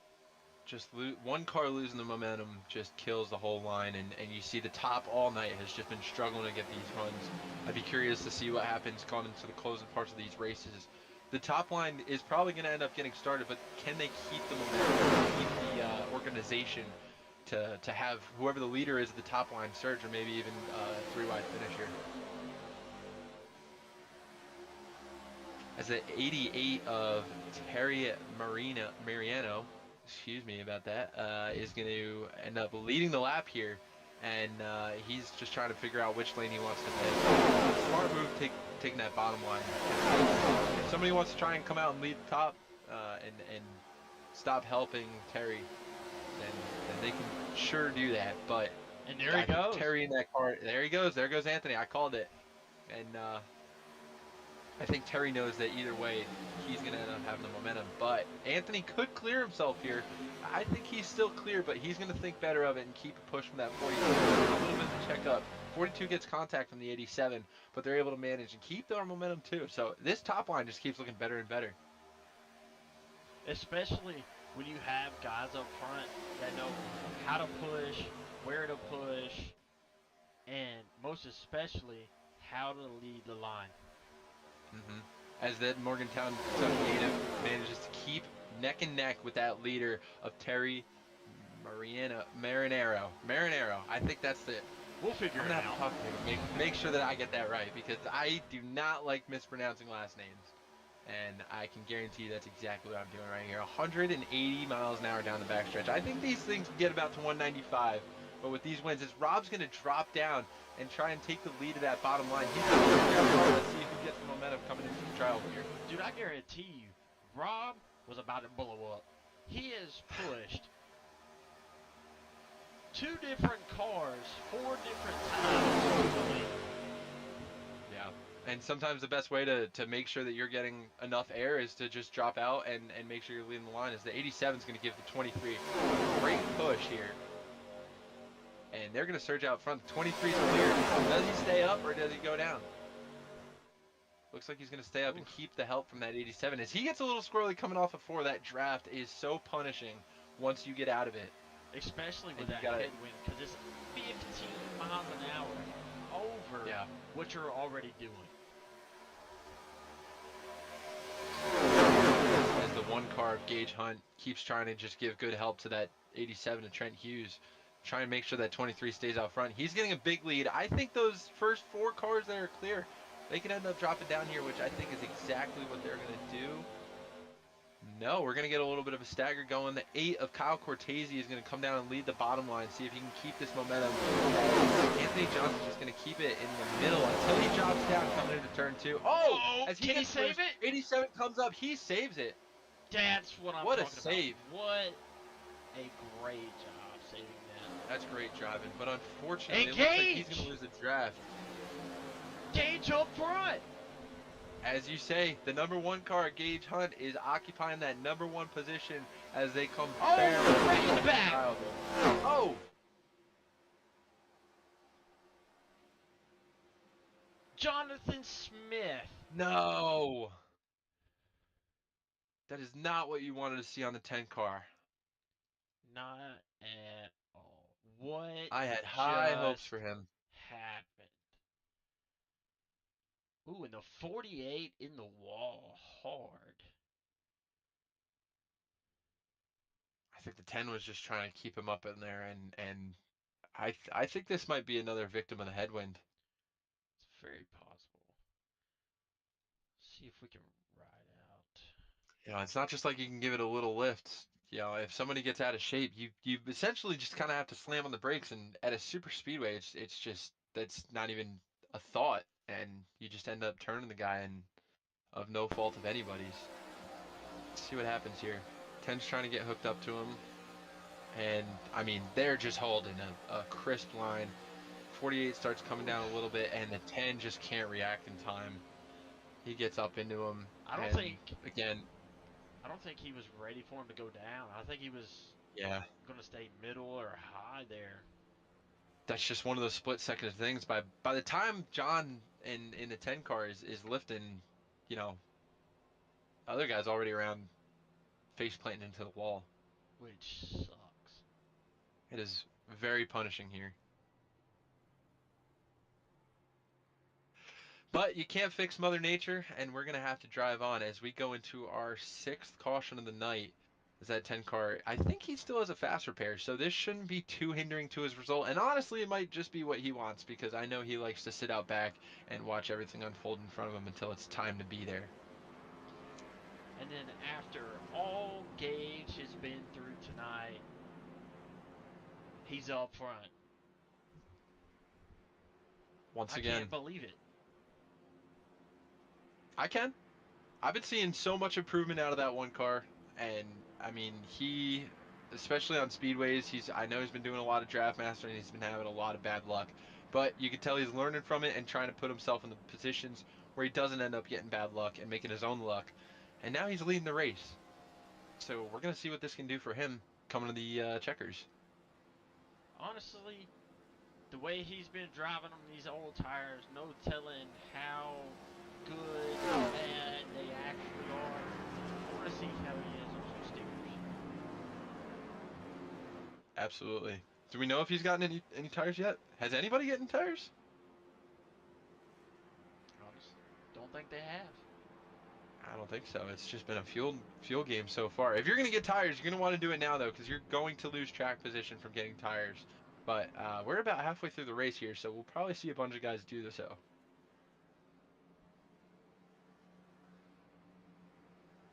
[SPEAKER 1] one car losing the momentum just kills the whole line, and you see the top all night has just been struggling to get these runs. I'd be curious to see what happens coming into the closing parts of these races. The top line is probably going to end up getting started, but can they keep the momentum, keep the organization to have whoever the leader is at the top line surge, or maybe even a 3-wide finish here? As the 88 of Terry Mariano, excuse me about that, is going to end up leading the lap here, and he's just trying to figure out which lane he wants to take. Smart move taking that bottom line. If somebody wants to try and come out and lead the top and stop helping Terry, then they can sure do that. But
[SPEAKER 2] and there he goes.
[SPEAKER 1] Terry in that car. There he goes. There goes Anthony. I called it. And I think Terry knows that either way, he's going to end up having the momentum. But Anthony could clear himself here. I think he's still clear, but he's going to think better of it and keep a push from that 42. A little bit to check up. 42 gets contact from the 87, but they're able to manage and keep their momentum too. So this top line just keeps looking better and better.
[SPEAKER 2] Especially when you have guys up front that know how to push, where to push, and most especially how to lead the line.
[SPEAKER 1] As that Morgantown native manages to keep neck and neck with that leader of Terry Marinero. I think that's it.
[SPEAKER 2] We'll figure it out.
[SPEAKER 1] Talk to him. Make sure that I get that right, because I do not like mispronouncing last names. And I can guarantee that's exactly what I'm doing right here. 180 miles an hour down the backstretch. I think these things get about to 195. But with these wins, Rob's going to drop down and try and take the lead of that bottom line. He's going to let's see who gets the momentum coming into the trial here.
[SPEAKER 2] Dude, I guarantee you, Rob was about to blow up. He has pushed 2 different cars 4 different times.
[SPEAKER 1] Yeah, and sometimes the best way to make sure that you're getting enough air is to just drop out and make sure you're leading the line. Is the 87 is going to give the 23 a great push here. And they're going to surge out front. The 23 is clear. Does he stay up or does he go down? Looks like he's going to stay up and keep the help from that 87. As he gets a little squirrely coming off of 4, that draft is so punishing once you get out of it.
[SPEAKER 2] Especially with that headwind, because it's 15 miles an hour over what you're already doing.
[SPEAKER 1] As the one car of Gage Hunt keeps trying to just give good help to that 87 of Trent Hughes. try and make sure that 23 stays out front. He's getting a big lead. I think those first 4 cars that are clear, they can end up dropping down here, which I think is exactly what they're going to do. No, we're going to get a little bit of a stagger going. The 8 of Kyle Cortese is going to come down and lead the bottom line, see if he can keep this momentum. Anthony Johnson's just going to keep it in the middle until he drops down coming into turn 2. Oh, as he
[SPEAKER 2] can he
[SPEAKER 1] gets
[SPEAKER 2] save
[SPEAKER 1] loose,
[SPEAKER 2] it?
[SPEAKER 1] 87 comes up. He saves it.
[SPEAKER 2] That's what I'm
[SPEAKER 1] What a
[SPEAKER 2] talking
[SPEAKER 1] save.
[SPEAKER 2] about. What a great job saving that.
[SPEAKER 1] That's great driving, but unfortunately,
[SPEAKER 2] And
[SPEAKER 1] it looks like he's going to lose the draft.
[SPEAKER 2] Gage up front.
[SPEAKER 1] As you say, the number 1 car, Gage Hunt, is occupying that number 1 position as they come
[SPEAKER 2] right in the back.
[SPEAKER 1] Oh!
[SPEAKER 2] Jonathan Smith.
[SPEAKER 1] No! That is not what you wanted to see on the 10 car.
[SPEAKER 2] Not at all. What
[SPEAKER 1] I had high hopes for him.
[SPEAKER 2] happened? Ooh, and the 48 in the wall. Hard.
[SPEAKER 1] I think the 10 was just trying to keep him up in there, and I think this might be another victim of the headwind.
[SPEAKER 2] It's very possible. See if we can ride out.
[SPEAKER 1] You know, it's not just like you can give it a little lift. You know, if somebody gets out of shape, you essentially just kind of have to slam on the brakes. And at a super speedway, it's just that's not even a thought, and you just end up turning the guy, and of no fault of anybody's. Let's see what happens here. 10's trying to get hooked up to him, and I mean they're just holding a crisp line. 48 starts coming down a little bit, and the 10 just can't react in time. He gets up into him.
[SPEAKER 2] I don't think he was ready for him to go down. I think he was going to stay middle or high there.
[SPEAKER 1] That's just one of those split-second things. By the time John in the 10 car is lifting, you know, other guy's already around face planting into the wall.
[SPEAKER 2] Which sucks.
[SPEAKER 1] It is very punishing here. But you can't fix Mother Nature, and we're going to have to drive on as we go into our 6th caution of the night. Is that 10 car? I think he still has a fast repair, so this shouldn't be too hindering to his result. And honestly, it might just be what he wants, because I know he likes to sit out back and watch everything unfold in front of him until it's time to be there.
[SPEAKER 2] And then after all Gage has been through tonight, he's up front.
[SPEAKER 1] Once again.
[SPEAKER 2] I can't believe it.
[SPEAKER 1] I can. I've been seeing so much improvement out of that 1 car, and I mean he, especially on speedways, I know he's been doing a lot of draft master and he's been having a lot of bad luck, but you can tell he's learning from it and trying to put himself in the positions where he doesn't end up getting bad luck and making his own luck, and now he's leading the race. So we're gonna see what this can do for him coming to the checkers.
[SPEAKER 2] Honestly, the way he's been driving on these old tires, no telling how good or bad they actually are. I want to see how he is on some stickers.
[SPEAKER 1] Absolutely. Do we know if he's gotten any tires yet? Has anybody gotten tires?
[SPEAKER 2] Honestly, don't think they have.
[SPEAKER 1] I don't think so. It's just been a fuel game so far. If you're going to get tires, you're going to want to do it now, though, because you're going to lose track position from getting tires. But we're about halfway through the race here, so we'll probably see a bunch of guys do so.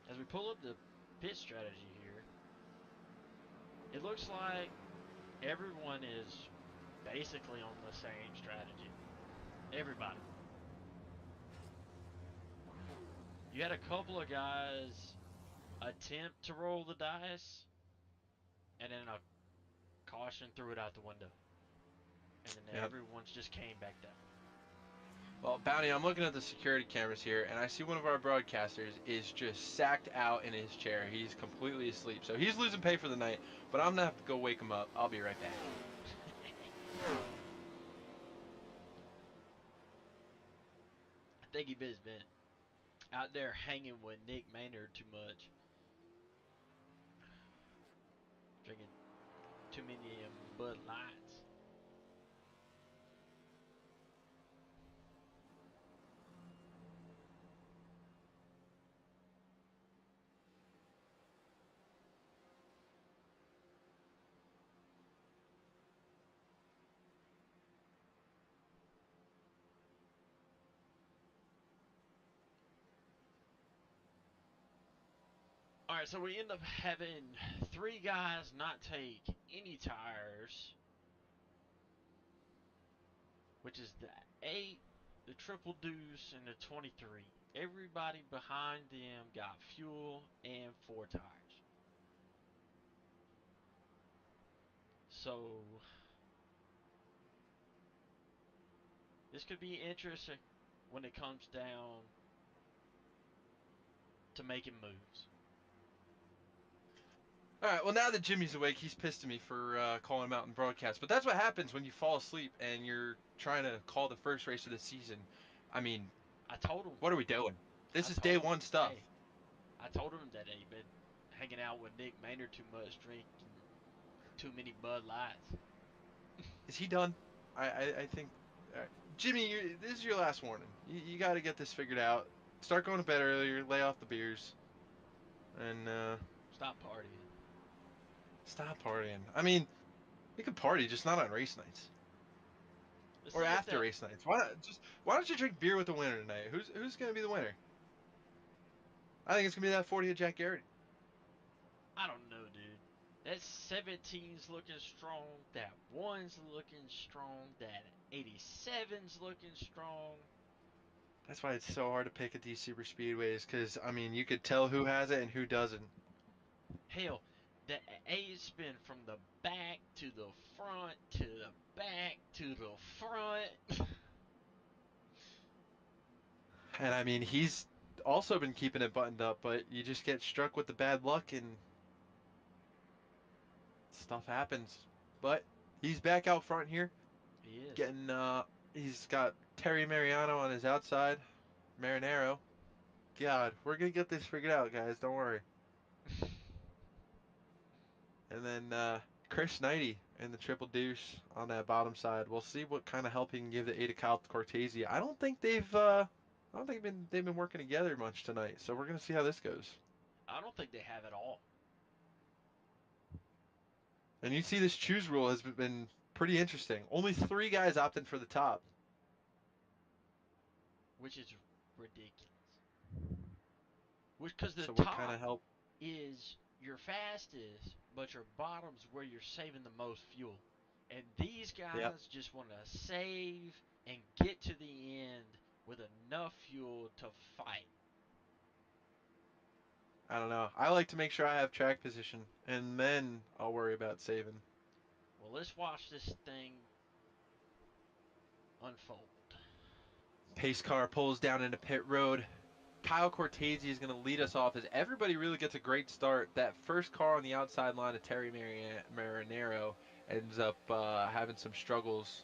[SPEAKER 2] As we pull up the pit strategy here, it looks like everyone is basically on the same strategy. Everybody. You had a couple of guys attempt to roll the dice, and then a caution threw it out the window. And then everyone's just came back down.
[SPEAKER 1] Well, Bounty, I'm looking at the security cameras here, and I see one of our broadcasters is just sacked out in his chair. He's completely asleep. So he's losing pay for the night, but I'm going to have to go wake him up. I'll be right back.
[SPEAKER 2] I think he has been out there hanging with Nick Maynard too much. Drinking too many Bud Lights. right, so we end up having three guys not take any tires, which is the 8, the triple deuce, and the 23. Everybody behind them got fuel and 4 tires. So this could be interesting when it comes down to making moves.
[SPEAKER 1] All right. Well, now that Jimmy's awake, he's pissed at me for calling him out in broadcast. But that's what happens when you fall asleep and you're trying to call the first race of the season. I mean,
[SPEAKER 2] I told him,
[SPEAKER 1] what are we doing?
[SPEAKER 2] I
[SPEAKER 1] This is day
[SPEAKER 2] told him,
[SPEAKER 1] one stuff.
[SPEAKER 2] hey, I told him that he been hanging out with Nick Maynard too much, drinking too many Bud Lights.
[SPEAKER 1] Is he done? I think. All right. Jimmy, this is your last warning. You got to get this figured out. Start going to bed earlier. Lay off the beers, and
[SPEAKER 2] Stop partying.
[SPEAKER 1] stop partying. I mean, you can party, just not on race nights
[SPEAKER 2] Let's
[SPEAKER 1] or
[SPEAKER 2] see if
[SPEAKER 1] after
[SPEAKER 2] that.
[SPEAKER 1] race nights. Why don't you drink beer with the winner tonight? Who's gonna be the winner? I think it's gonna be that 40 of Jack Garrett.
[SPEAKER 2] I don't know, dude. That 17's looking strong. That one's looking strong. That 87's looking strong.
[SPEAKER 1] That's why it's so hard to pick at these super speedways, because I mean, you could tell who has it and who doesn't.
[SPEAKER 2] Hell, the eight's been from the back to the front to the back to the front.
[SPEAKER 1] And I mean, he's also been keeping it buttoned up, but you just get struck with the bad luck and stuff happens. But he's back out front here,
[SPEAKER 2] He is.
[SPEAKER 1] getting he's got Terry Mariano on his outside, Marinero. God, we're gonna get this figured out, guys. Don't worry. And then Chris Knighty in the triple deuce on that bottom side. We'll see what kind of help he can give the Ada Kyle Cortese. I don't think they've been working together much tonight. So we're gonna see how this goes.
[SPEAKER 2] I don't think they have it all,
[SPEAKER 1] And you see this choose rule has been pretty interesting. Only 3 guys opted for the top.
[SPEAKER 2] which is ridiculous. Which, because the
[SPEAKER 1] So what kind
[SPEAKER 2] top
[SPEAKER 1] of help?
[SPEAKER 2] is your fastest, but your bottom's where you're saving the most fuel. And these
[SPEAKER 1] Yep.
[SPEAKER 2] guys just want to save and get to the end with enough fuel to fight.
[SPEAKER 1] I don't know. I like to make sure I have track position, and then I'll worry about saving.
[SPEAKER 2] Well, let's watch this thing unfold.
[SPEAKER 1] Pace car pulls down into pit road. Kyle Cortese is going to lead us off as everybody really gets a great start. That first car on the outside line of Terry Marinero ends up having some struggles.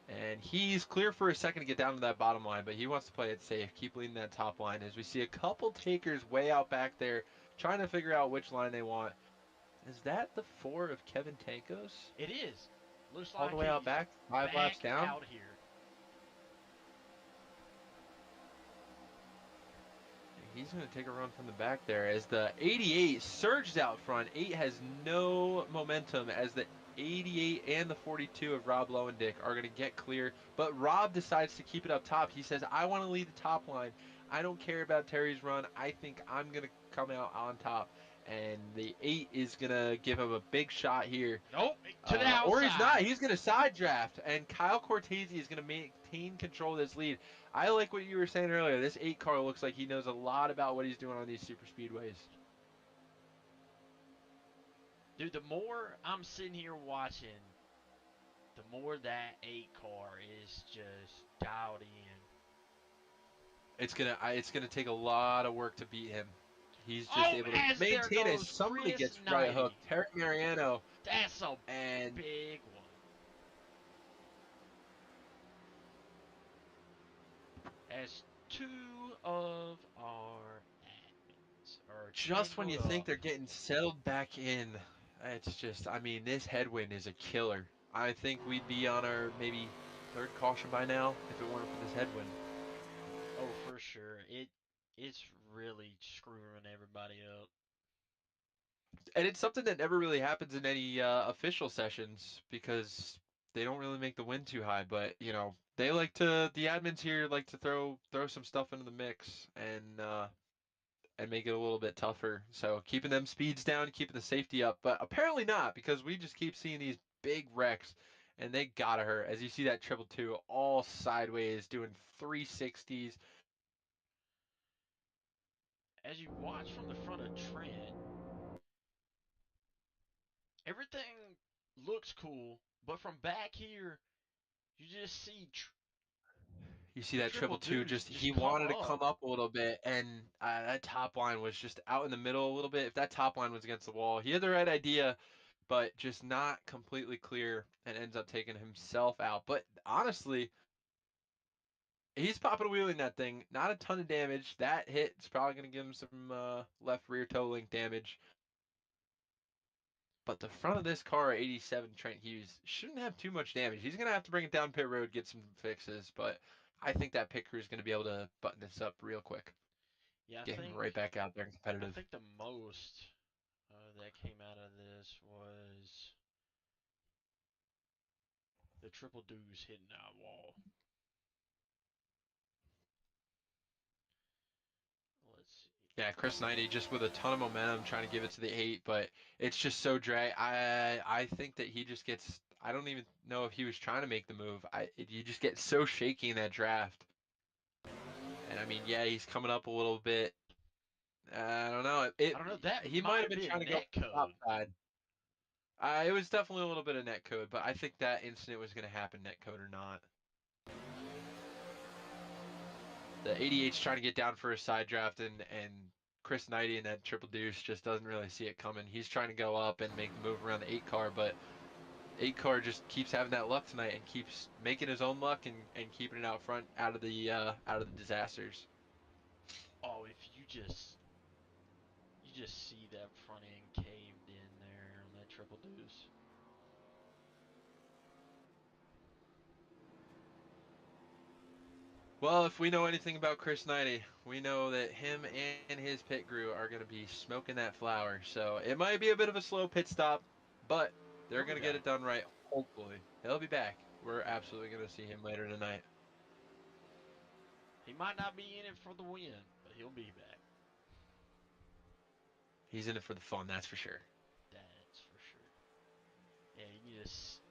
[SPEAKER 1] And he's clear for a second to get down to that bottom line, but he wants to play it safe, keep leading that top line as we see a couple takers way out back there trying to figure out which line they want. Is that the 4 of Kevin Tankos?
[SPEAKER 2] It is. Looks
[SPEAKER 1] All the
[SPEAKER 2] like
[SPEAKER 1] way out
[SPEAKER 2] he's
[SPEAKER 1] back, 5 laps
[SPEAKER 2] back
[SPEAKER 1] down?
[SPEAKER 2] out here.
[SPEAKER 1] He's going to take a run from the back there as the 88 surged out front. 8 has no momentum as the 88 and the 42 of Rob Lowendick are going to get clear. But Rob decides to keep it up top. He says, I want to lead the top line. I don't care about Terry's run. I think I'm going to come out on top. And the 8 is going to give him a big shot here.
[SPEAKER 2] Nope, to the
[SPEAKER 1] Or he's not.
[SPEAKER 2] outside.
[SPEAKER 1] He's going to side draft. And Kyle Cortese is going to maintain control of this lead. I like what you were saying earlier. This 8 car looks like he knows a lot about what he's doing on these super speedways.
[SPEAKER 2] Dude, the more I'm sitting here watching, the more that 8 car is just dialed in.
[SPEAKER 1] It's gonna take a lot of work to beat him. He's just
[SPEAKER 2] Oh,
[SPEAKER 1] able to
[SPEAKER 2] as there
[SPEAKER 1] maintain it.
[SPEAKER 2] goes
[SPEAKER 1] Somebody
[SPEAKER 2] Chris
[SPEAKER 1] gets right hook.
[SPEAKER 2] Knighty.
[SPEAKER 1] Terry Mariano
[SPEAKER 2] That's a
[SPEAKER 1] and
[SPEAKER 2] big one. As 2 of our admins are
[SPEAKER 1] just when you
[SPEAKER 2] tangled
[SPEAKER 1] think
[SPEAKER 2] up.
[SPEAKER 1] they're getting settled back in, it's just I mean this headwind is a killer. I think we'd be on our maybe 3rd caution by now if it weren't for this headwind.
[SPEAKER 2] Oh, for sure. It's really screwing everybody up.
[SPEAKER 1] And it's something that never really happens in any official sessions because they don't really make the wind too high. But you know, they like to the admins here like to throw some stuff into the mix, and and make it a little bit tougher. So keeping them speeds down, keeping the safety up, but apparently not because we just keep seeing these big wrecks, and they gotta hurt. As you see that triple two all sideways doing 360s.
[SPEAKER 2] As you watch from the front of Trent, everything looks cool, but from back here, you just see
[SPEAKER 1] You see
[SPEAKER 2] the
[SPEAKER 1] that
[SPEAKER 2] triple
[SPEAKER 1] triple two,
[SPEAKER 2] deuce
[SPEAKER 1] just
[SPEAKER 2] just
[SPEAKER 1] he
[SPEAKER 2] come
[SPEAKER 1] wanted to
[SPEAKER 2] up.
[SPEAKER 1] come up a little bit, and that top line was just out in the middle a little bit. If that top line was against the wall, he had the right idea, but just not completely clear, and ends up taking himself out. But honestly, he's popping a wheelie in that thing. Not a ton of damage. That hit's probably going to give him some left rear toe link damage. But the front of this car, 87 Trent Hughes, shouldn't have too much damage. He's going to have to bring it down pit road, get some fixes, but I think that pit crew is going to be able to button this up real quick.
[SPEAKER 2] Yeah,
[SPEAKER 1] Get him right back out there and
[SPEAKER 2] I
[SPEAKER 1] competitive.
[SPEAKER 2] think the most that came out of this was the triple deuce hitting that wall. Let's see.
[SPEAKER 1] Yeah, Chris 90 just with a ton of momentum trying to give it to the 8, but it's just so drag. I think that he just gets. I don't even know if he was trying to make the move. You just get so shaky in that draft. And I mean, yeah, he's coming up a little bit. I don't know.
[SPEAKER 2] I don't know. That
[SPEAKER 1] He might have
[SPEAKER 2] might
[SPEAKER 1] been
[SPEAKER 2] be a
[SPEAKER 1] trying to go
[SPEAKER 2] net
[SPEAKER 1] top
[SPEAKER 2] code.
[SPEAKER 1] side. It was definitely a little bit of net code, but I think that incident was going to happen, net code or not. The 88's trying to get down for a side draft, and Chris 90 in that triple deuce just doesn't really see it coming. He's trying to go up and make the move around the 8 car, but 8 car just keeps having that luck tonight and keeps making his own luck and keeping it out front out of the disasters.
[SPEAKER 2] Oh, if you just see that front end caved in there on that triple deuce.
[SPEAKER 1] Well, if we know anything about Chris 90, we know that him and his pit crew are going to be smoking that flower. So it might be a bit of a slow pit stop, but they're
[SPEAKER 2] He'll be
[SPEAKER 1] going to get
[SPEAKER 2] back.
[SPEAKER 1] it done right. Hopefully, he'll be back. We're absolutely going to see him later tonight.
[SPEAKER 2] He might not be in it for the win, but he'll be back.
[SPEAKER 1] He's in it for the fun, that's for sure.
[SPEAKER 2] That's for sure. Yeah, you just.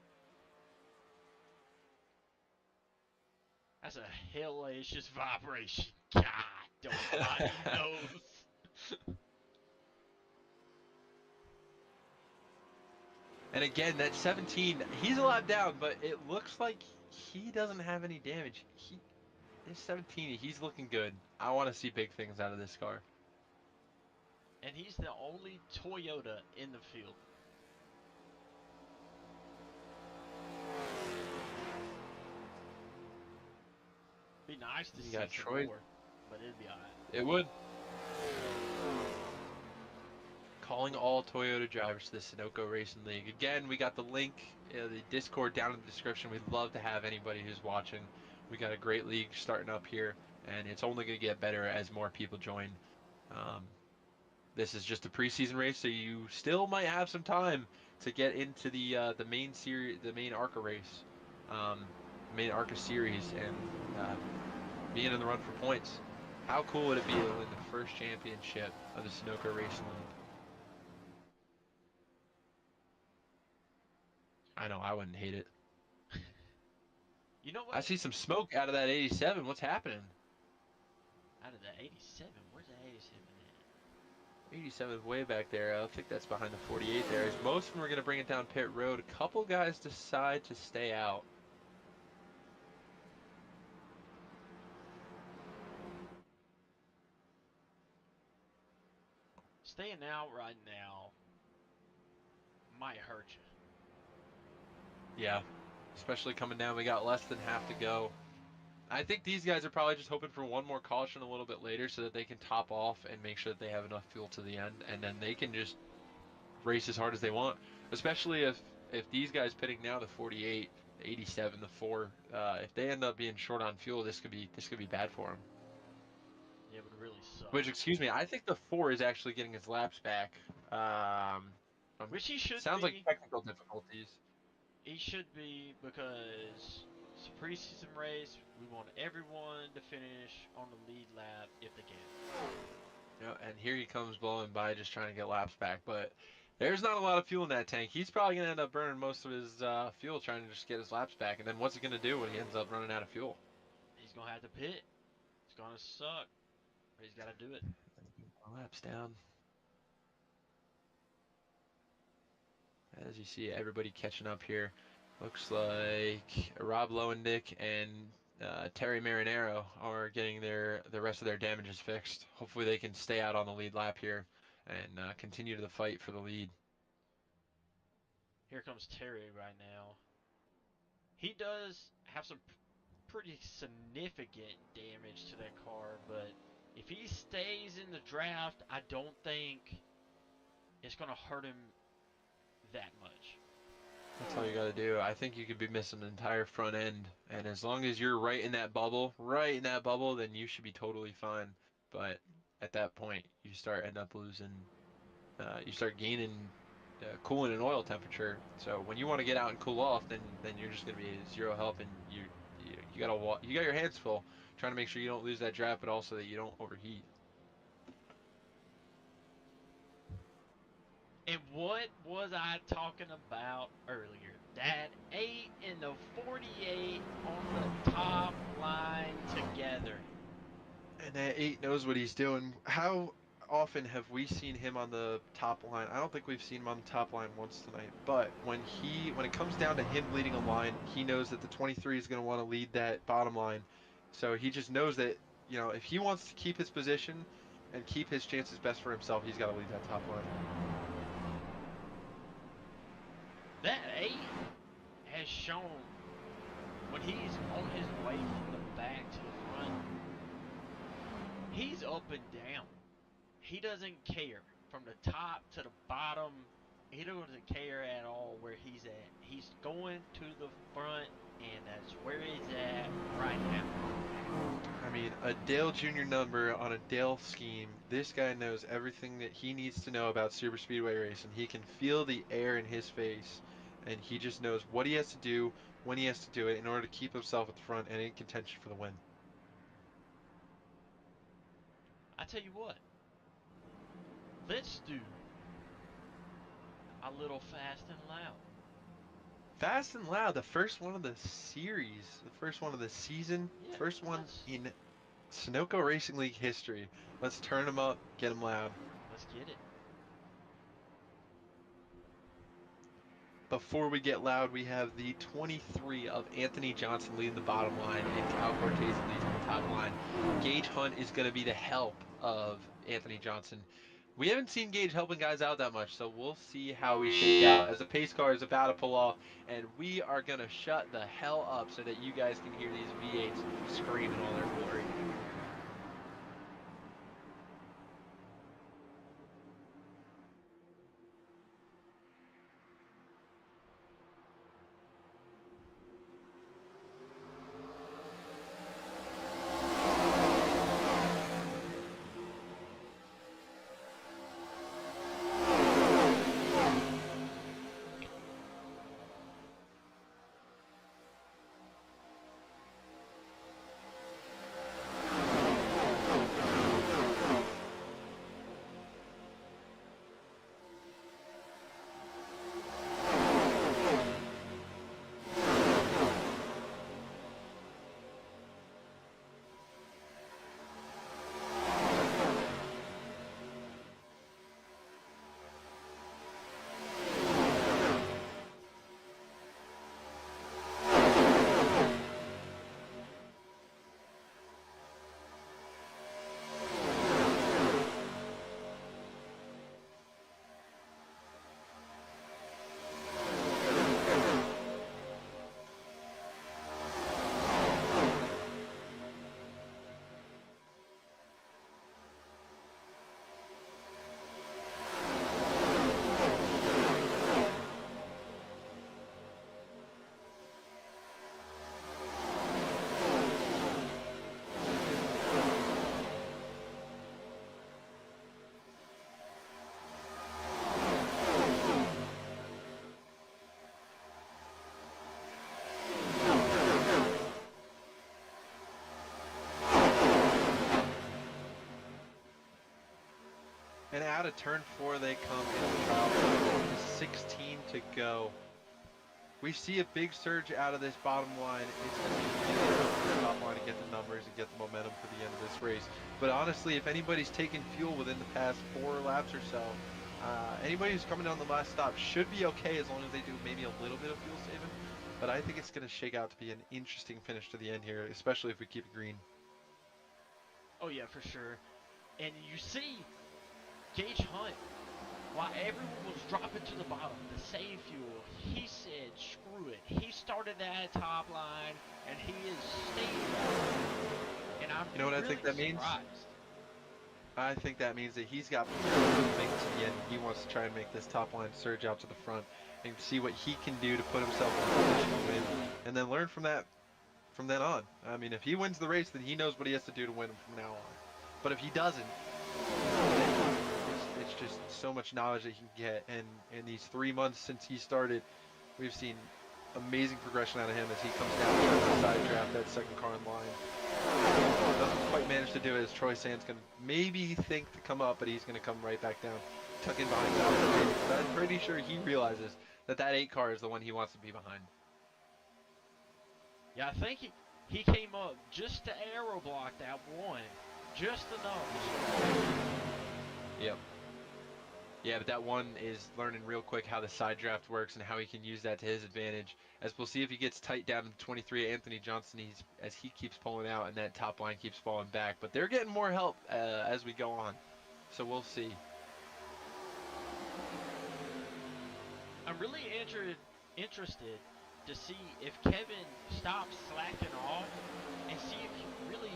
[SPEAKER 2] That's a hellacious vibration. God almighty knows.
[SPEAKER 1] And again, that 17, he's a lot down, but it looks like he doesn't have any damage. His 17, he's looking good. I want to see big things out of this car.
[SPEAKER 2] And he's the only Toyota in the field. Be nice to
[SPEAKER 1] You
[SPEAKER 2] see
[SPEAKER 1] got
[SPEAKER 2] some
[SPEAKER 1] Troy.
[SPEAKER 2] more, but it'd be alright.
[SPEAKER 1] It would. Calling all Toyota drivers to the Sunoco Racing League. Again, we got the link, the Discord down in the description. We'd love to have anybody who's watching. We got a great league starting up here, and it's only going to get better as more people join. Um, this is just a preseason race, so you still might have some time to get into the main series, the main ARCA race, main ARCA series, and being in the run for points. How cool would it be to win the first championship of the Sunoco Racing League? I know I wouldn't hate it.
[SPEAKER 2] You know
[SPEAKER 1] I
[SPEAKER 2] what?
[SPEAKER 1] see some smoke out of that 87. What's happening?
[SPEAKER 2] Out of the 87, where's the 87 at?
[SPEAKER 1] 87 is way back there. I think that's behind the 48 there. As most of them are going to bring it down pit road. A couple guys decide to stay out.
[SPEAKER 2] Staying out right now might hurt you.
[SPEAKER 1] Yeah, especially coming down. We got less than half to go. I think these guys are probably just hoping for one more caution a little bit later so that they can top off and make sure that they have enough fuel to the end, and then they can just race as hard as they want. Especially if these guys pitting now, the 48, the 87, the 4, if they end up being short on fuel, this could be bad for them.
[SPEAKER 2] It would really suck.
[SPEAKER 1] Which, excuse me, I think the 4 is actually getting his laps back.
[SPEAKER 2] Which he should
[SPEAKER 1] Sounds like
[SPEAKER 2] be.
[SPEAKER 1] technical difficulties.
[SPEAKER 2] He should be because it's a preseason race. We want everyone to finish on the lead lap if they can.
[SPEAKER 1] You know, and here he comes blowing by, just trying to get laps back. But there's not a lot of fuel in that tank. He's probably gonna end up burning most of his fuel trying to just get his laps back. And then what's he gonna do when he ends up running out of fuel?
[SPEAKER 2] He's gonna have to pit. It's gonna suck, but he's got to do it.
[SPEAKER 1] Laps down. As you see, everybody catching up here. Looks like Rob Lowendick and Terry Marinero are getting the rest of their damages fixed. Hopefully, they can stay out on the lead lap here and continue the fight for the lead.
[SPEAKER 2] Here comes Terry right now. He does have some pretty significant damage to that car, but if he stays in the draft, I don't think it's gonna hurt him that much.
[SPEAKER 1] That's all you got to do. I think you could be missing an entire front end, and as long as you're right in that bubble, then you should be totally fine. But at that point, you start end up losing. You start gaining coolant and oil temperature. So when you want to get out and cool off, then you're just gonna be zero help, and you got your hands full trying to make sure you don't lose that draft, but also that you don't overheat.
[SPEAKER 2] And what was I talking about earlier? That 8 and the 48 on the top line together.
[SPEAKER 1] And that 8 knows what he's doing. How often have we seen him on the top line? I don't think we've seen him on the top line once tonight. But when it comes down to him leading a line, he knows that the 23 is going to want to lead that bottom line. So he just knows that, if he wants to keep his position and keep his chances best for himself, he's got to lead that top line.
[SPEAKER 2] That 8 has shown when he's on his way from the back to the front, he's up and down. He doesn't care. From the top to the bottom, he doesn't care at all where he's at. He's going to the front, and that's where he's at right now.
[SPEAKER 1] I mean, a Dale Jr. number on a Dale scheme. This guy knows everything that he needs to know about super speedway racing. He can feel the air in his face, and he just knows what he has to do, when he has to do it, in order to keep himself at the front and in contention for the win.
[SPEAKER 2] I tell you what, let's do a little fast and loud.
[SPEAKER 1] Fast and loud, the first one of the series, the first one of the season,
[SPEAKER 2] Yeah,
[SPEAKER 1] first one
[SPEAKER 2] let's
[SPEAKER 1] in Sunoco Racing League history. Let's turn them up, get them loud.
[SPEAKER 2] let's get it.
[SPEAKER 1] Before we get loud, we have the 23 of Anthony Johnson leading the bottom line and Cal Cortez leading the top line. Gage Hunt is going to be the help of Anthony Johnson. We haven't seen Gage helping guys out that much, so we'll see how we shake out as the pace car is about to pull off, and we are going to shut the hell up so that you guys can hear these V8s scream in all their glory. And out of turn 4, they come into the trial. 16 to go. We see a big surge out of this bottom line. It's going to be really tough for the top line to get the numbers and get the momentum for the end of this race. But honestly, if anybody's taken fuel within the past 4 laps or so, anybody who's coming down the last stop should be okay as long as they do maybe a little bit of fuel saving. But I think it's going to shake out to be an interesting finish to the end here, especially if we keep it green.
[SPEAKER 2] Oh yeah, for sure. And you see Gage Hunt, while everyone was dropping to the bottom to save fuel, he said, screw it. He started that top line, and he is staying there. And I'm
[SPEAKER 1] You know what I
[SPEAKER 2] really
[SPEAKER 1] think that means?
[SPEAKER 2] surprised.
[SPEAKER 1] I think that means that he's got potential to make it to the end. He wants to try and make this top line surge out to the front and see what he can do to put himself in a position to win, and then learn from that from then on. I mean, if he wins the race, then he knows what he has to do to win from now on. But if he doesn't, it's just so much knowledge that he can get. And in these 3 months since he started, we've seen amazing progression out of him as he comes down to the side draft that second car in line. Doesn't quite manage to do it as Troy Sand's going to maybe think to come up, but he's going to come right back down, tuck in behind Valtteri. But I'm pretty sure he realizes that that 8 car is the one he wants to be behind.
[SPEAKER 2] Yeah, I think he came up just to aero block that one. Just enough.
[SPEAKER 1] Yep. Yeah, but that one is learning real quick how the side draft works and how he can use that to his advantage. As we'll see if he gets tight down to 23, Anthony Johnson, as he keeps pulling out and that top line keeps falling back. But they're getting more help as we go on. So we'll see.
[SPEAKER 2] I'm really interested to see if Kevin stops slacking off and see if he really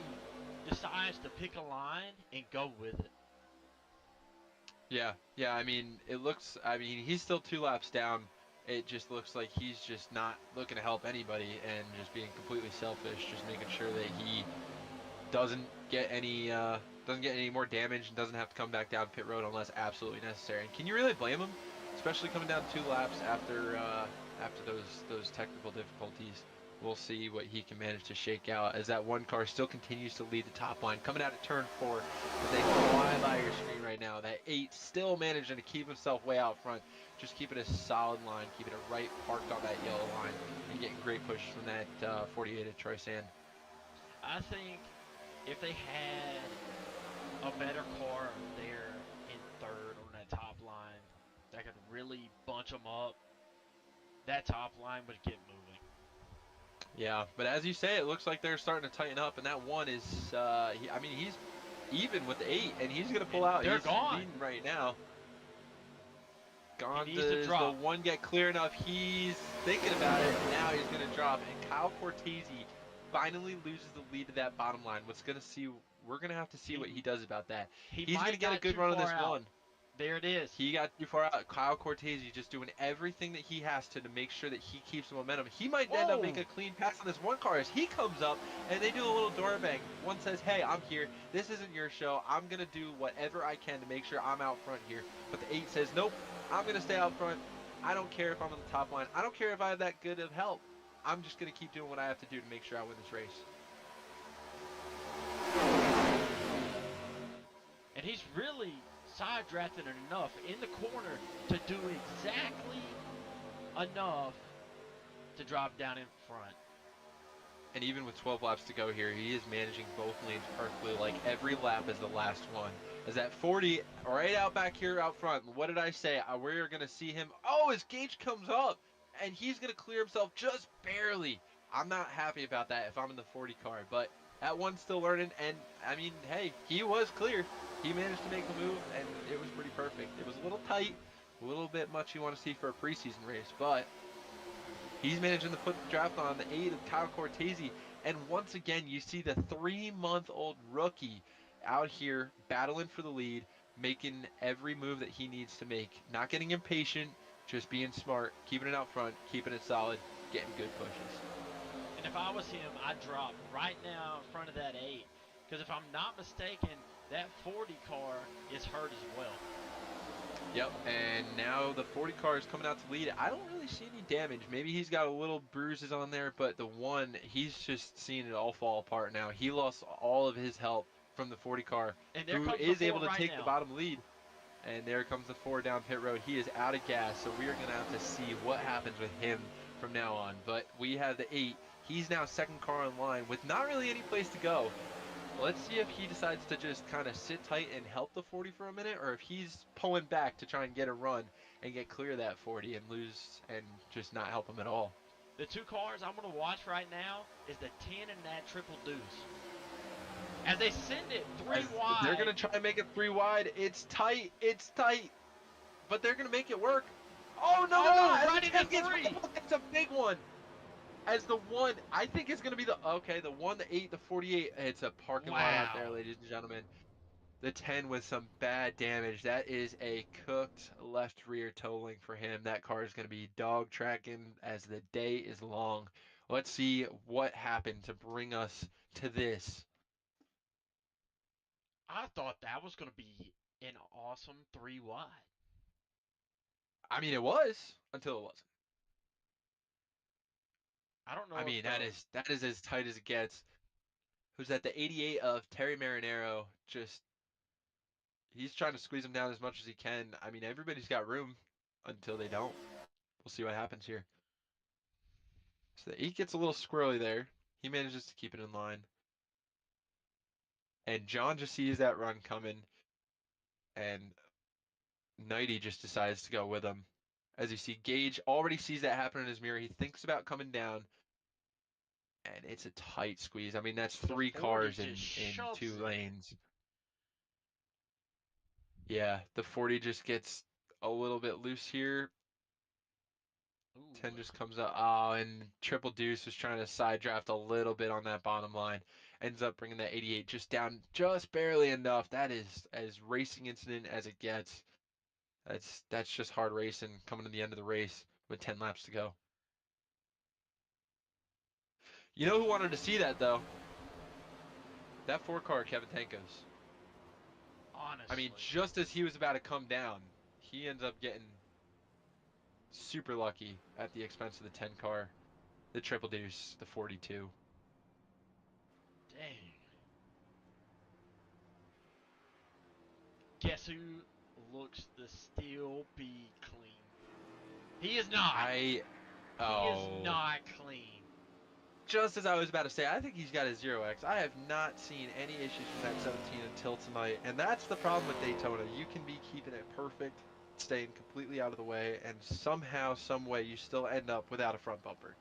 [SPEAKER 2] decides to pick a line and go with it.
[SPEAKER 1] Yeah, I mean, he's still 2 laps down. It just looks like he's just not looking to help anybody and just being completely selfish, just making sure that he doesn't get any more damage and doesn't have to come back down pit road unless absolutely necessary. And can you really blame him, especially coming down 2 laps after those technical difficulties? We'll see what he can manage to shake out as that one car still continues to lead the top line. Coming out of turn 4, as they fly by your screen right now. That 8 still managing to keep himself way out front. Just keeping a solid line, keeping it right parked on that yellow line, and getting great push from that 48 at Troy Sand.
[SPEAKER 2] I think if they had a better car there in third on that top line that could really bunch them up, that top line would get moving.
[SPEAKER 1] Yeah, but as you say, it looks like they're starting to tighten up, and that one is, he's even with the 8, and he's going to pull out.
[SPEAKER 2] They're
[SPEAKER 1] He's
[SPEAKER 2] gone.
[SPEAKER 1] leading right now. Gone.
[SPEAKER 2] He needs to drop.
[SPEAKER 1] The one get clear enough? He's thinking about it, and now he's going to drop. And Kyle Cortese finally loses the lead to that bottom line. We're going to have to see what he does about that. He's going to get a good run on this one.
[SPEAKER 2] There it is.
[SPEAKER 1] He got too far out. Kyle Cortese just doing everything that he has to make sure that he keeps the momentum. He might end up making a clean pass on this one car as he comes up and they do a little door bang. One says, hey, I'm here. This isn't your show. I'm going to do whatever I can to make sure I'm out front here. But the 8 says, nope, I'm going to stay out front. I don't care if I'm on the top line. I don't care if I have that good of help. I'm just going to keep doing what I have to do to make sure I win this race.
[SPEAKER 2] And he's really side drafted enough in the corner to do exactly enough to drop down in front.
[SPEAKER 1] And even with 12 laps to go here, he is managing both lanes perfectly. Like every lap is the last one. As that 40 right out back here out front. What did I say? We're going to see him. Oh, his gauge comes up. And he's going to clear himself just barely. I'm not happy about that if I'm in the 40 car. But that one's still learning. And, I mean, hey, he was clear. He managed to make the move, and it was pretty perfect. It was a little tight, a little bit much you want to see for a preseason race, but he's managing to put the draft on the 8 of Kyle Cortese. And once again, you see the 3-month-old rookie out here battling for the lead, making every move that he needs to make. Not getting impatient, just being smart, keeping it out front, keeping it solid, getting good pushes.
[SPEAKER 2] And if I was him, I'd drop right now in front of that 8. Because if I'm not mistaken, that 40 car is hurt as well.
[SPEAKER 1] Yep, and now the 40 car is coming out to lead. I don't really see any damage. Maybe he's got a little bruises on there, but the one, he's just seeing it all fall apart now. He lost all of his help from the 40 car,
[SPEAKER 2] And there
[SPEAKER 1] who
[SPEAKER 2] comes
[SPEAKER 1] is
[SPEAKER 2] the
[SPEAKER 1] able to
[SPEAKER 2] right
[SPEAKER 1] take
[SPEAKER 2] now.
[SPEAKER 1] the bottom lead. And there comes the 4 down pit road. He is out of gas, so we are going to have to see what happens with him from now on. But we have the 8. He's now second car in line with not really any place to go. Let's see if he decides to just kind of sit tight and help the 40 for a minute, or if he's pulling back to try and get a run and get clear of that 40 and lose and just not help him at all.
[SPEAKER 2] The two cars I'm going to watch right now is the 10 and that triple deuce. As they send it three wide.
[SPEAKER 1] They're going to try and make it 3 wide. It's tight. It's tight. But they're going to make it work. Oh, no, they're not.
[SPEAKER 2] Right into 3.
[SPEAKER 1] It's a big one. As the 1, I think it's going to be the 1, the 8, the 48. It's a parking lot out there, ladies and gentlemen. The 10 with some bad damage. That is a cooked left rear tolling for him. That car is going to be dog tracking as the day is long. Let's see what happened to bring us to this.
[SPEAKER 2] I thought that was going to be an awesome 3 wide.
[SPEAKER 1] I mean, it was until it wasn't.
[SPEAKER 2] I don't know.
[SPEAKER 1] I mean, that is as tight as it gets. Who's at the 88 of Terry Marinero? Just he's trying to squeeze him down as much as he can. I mean, everybody's got room until they don't. We'll see what happens here. So the 8 gets a little squirrely there. He manages to keep it in line. And John just sees that run coming. And Knighty just decides to go with him. As you see, Gage already sees that happen in his mirror. He thinks about coming down. And it's a tight squeeze. I mean, that's 3 cars in 2 lanes. Yeah, the 40 just gets a little bit loose here.
[SPEAKER 2] Ooh.
[SPEAKER 1] 10 just comes up. Oh, and Triple Deuce was trying to side draft a little bit on that bottom line. Ends up bringing that 88 just down just barely enough. That is as racing incident as it gets. That's just hard racing coming to the end of the race with 10 laps to go. You know who wanted to see that, though? That 4 car, Kevin Tankos.
[SPEAKER 2] Honestly.
[SPEAKER 1] I mean, just as he was about to come down, he ends up getting super lucky at the expense of the 10 car, the Triple Deuce, the 42.
[SPEAKER 2] Dang. Guess who looks to still be clean? He is not. He is not clean.
[SPEAKER 1] Just as I was about to say, I think he's got a 0x. I have not seen any issues from that 17 until tonight, and that's the problem with Daytona. You can be keeping it perfect, staying completely out of the way, and somehow, some way, you still end up without a front bumper.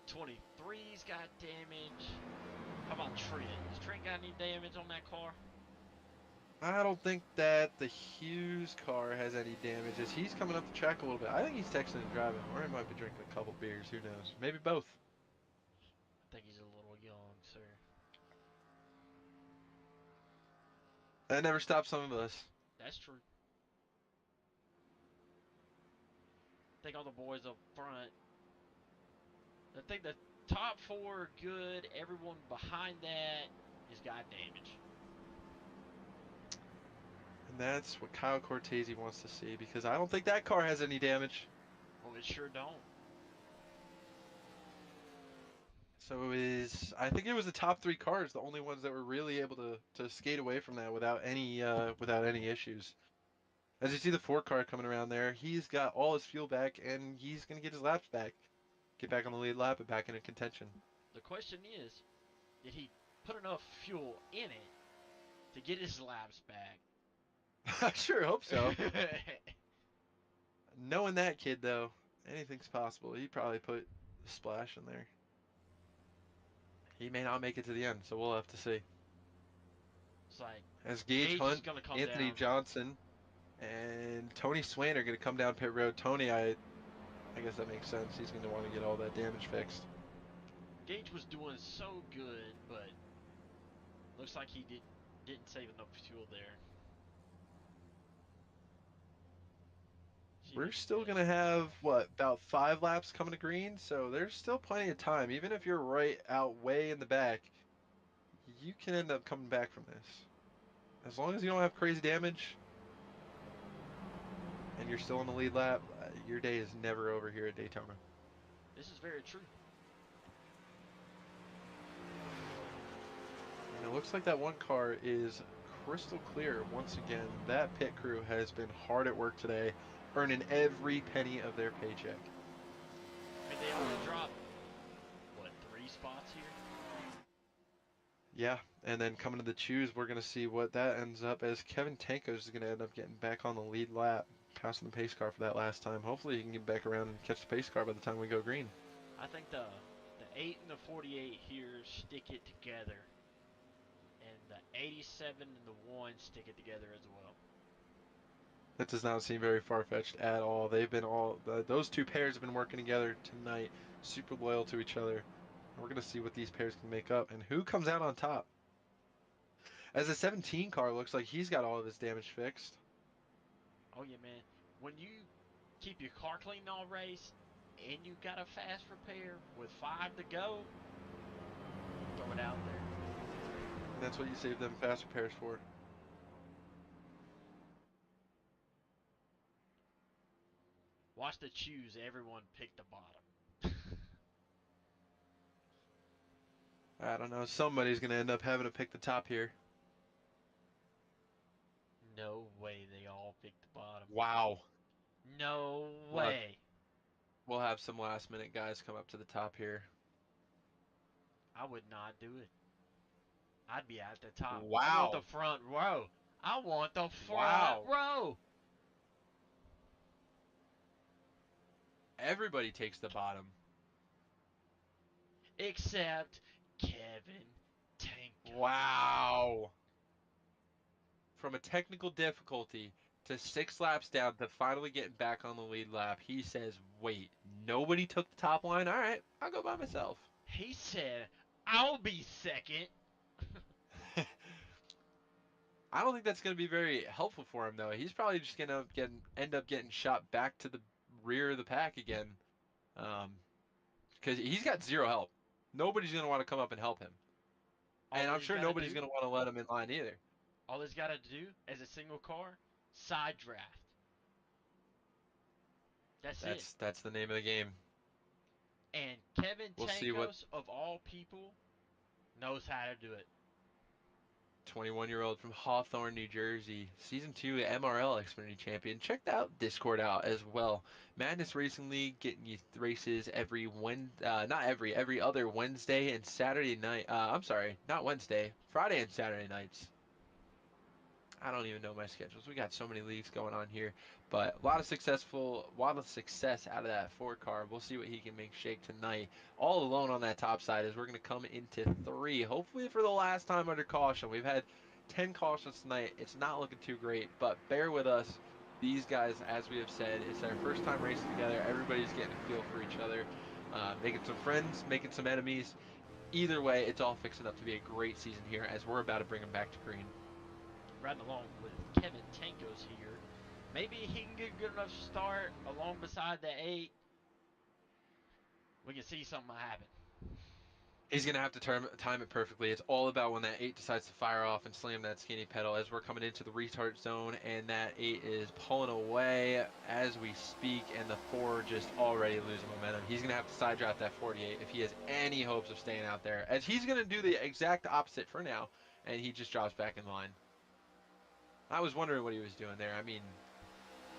[SPEAKER 2] 23's got damage. How about Trent? Has Trent got any damage on that car?
[SPEAKER 1] I don't think that the Hughes car has any damages. He's coming up the track a little bit. I think he's texting and driving, or he might be drinking a couple beers. Who knows? Maybe both.
[SPEAKER 2] I think he's a little young, sir.
[SPEAKER 1] That never stops some of us.
[SPEAKER 2] That's true. I think all the boys up front. I think the top 4 are good. Everyone behind that has got damage.
[SPEAKER 1] And that's what Kyle Cortese wants to see, because I don't think that car has any damage.
[SPEAKER 2] Well, it sure don't.
[SPEAKER 1] So I think it was the top 3 cars, the only ones that were really able to skate away from that without any issues. As you see the 4 car coming around there, he's got all his fuel back, and he's going to get his laps back. Get back on the lead lap and back into contention.
[SPEAKER 2] The question is, did he put enough fuel in it to get his laps back?
[SPEAKER 1] I sure hope so. Knowing that kid, though, anything's possible. He probably put a splash in there. He may not make it to the end, so we'll have to see.
[SPEAKER 2] It's like,
[SPEAKER 1] as Gage Hunt, Anthony
[SPEAKER 2] down.
[SPEAKER 1] Johnson, and Tony Swain are going to come down pit road. Tony, I guess that makes sense. He's going to want to get all that damage fixed.
[SPEAKER 2] Gage was doing so good, but looks like he didn't save enough fuel there.
[SPEAKER 1] We're still going to have, what, about 5 laps coming to green, so there's still plenty of time. Even if you're right out way in the back, you can end up coming back from this. As long as you don't have crazy damage and you're still on the lead lap, your day is never over here at Daytona.
[SPEAKER 2] This is very true.
[SPEAKER 1] And it looks like that 1 car is crystal clear once again. That pit crew has been hard at work today, earning every penny of their paycheck.
[SPEAKER 2] I mean, they only dropped, what, 3 spots here?
[SPEAKER 1] Yeah, and then coming to the choose, we're going to see what that ends up as Kevin Tankos is going to end up getting back on the lead lap, passing the pace car for that last time. Hopefully he can get back around and catch the pace car by the time we go green.
[SPEAKER 2] I think the 8 and the 48 here stick it together, and the 87 and the 1 stick it together as well.
[SPEAKER 1] That does not seem very far-fetched at all. They've been those two pairs have been working together tonight, super loyal to each other. We're going to see what these pairs can make up and who comes out on top. As the 17 car looks like he's got all of his damage fixed.
[SPEAKER 2] Oh yeah, man. When you keep your car clean all race, and you got a fast repair with 5 to go, throw it out there.
[SPEAKER 1] And that's what you save them fast repairs for.
[SPEAKER 2] Watch the choose. Everyone pick the bottom.
[SPEAKER 1] I don't know. Somebody's going to end up having to pick the top here.
[SPEAKER 2] No way they all pick the bottom.
[SPEAKER 1] Wow.
[SPEAKER 2] No
[SPEAKER 1] We'll have,
[SPEAKER 2] way.
[SPEAKER 1] we'll have some last minute guys come up to the top here.
[SPEAKER 2] I would not do it. I'd be at the top. I want the
[SPEAKER 1] Wow.
[SPEAKER 2] front row. I want the front
[SPEAKER 1] Wow.
[SPEAKER 2] row.
[SPEAKER 1] Everybody takes the bottom.
[SPEAKER 2] Except Kevin Tankos.
[SPEAKER 1] Wow. From a technical difficulty to 6 laps down to finally getting back on the lead lap, he says, wait, nobody took the top line? All right, I'll go by myself.
[SPEAKER 2] He said, I'll be second.
[SPEAKER 1] I don't think that's going to be very helpful for him, though. He's probably just going to end up getting shot back to the rear of the pack again, because he's got zero help. Nobody's going to want to come up and help him. And
[SPEAKER 2] All
[SPEAKER 1] I'm
[SPEAKER 2] he's
[SPEAKER 1] sure
[SPEAKER 2] got to
[SPEAKER 1] nobody's
[SPEAKER 2] do,
[SPEAKER 1] going to want to let him in line either.
[SPEAKER 2] all he's got to do as a single car, side draft. That's it.
[SPEAKER 1] That's the name of the game.
[SPEAKER 2] And Kevin
[SPEAKER 1] We'll see what
[SPEAKER 2] Tankos, of all people, knows how to do it.
[SPEAKER 1] 21-year-old from Hawthorne, New Jersey, Season 2 MRL Xfinity Champion. Check that Discord out as well. Madness Racing League getting you races every every other Wednesday and Saturday night. I'm sorry, not Wednesday, Friday and Saturday nights. I don't even know my schedules. We got so many leagues going on here, but a lot of success out of that 4 car. We'll see what he can make shake tonight. All alone on that top side as we're going to come into 3, hopefully for the last time under caution. We've had 10 cautions tonight. It's not looking too great, but bear with us. These guys, as we have said, it's our first time racing together. Everybody's getting a feel for each other, making some friends, making some enemies. Either way, it's all fixing up to be a great season here as we're about to bring them back to green.
[SPEAKER 2] Riding along with Kevin Tankos here. Maybe he can get a good enough start along beside the 8. We can see something happen.
[SPEAKER 1] He's going to have to time it perfectly. It's all about when that 8 decides to fire off and slam that skinny pedal as we're coming into the retard zone, and that 8 is pulling away as we speak, and the 4 just already losing momentum. He's going to have to side draft that 48 if he has any hopes of staying out there, as he's going to do the exact opposite for now, and he just drops back in line. I was wondering what he was doing there. I mean,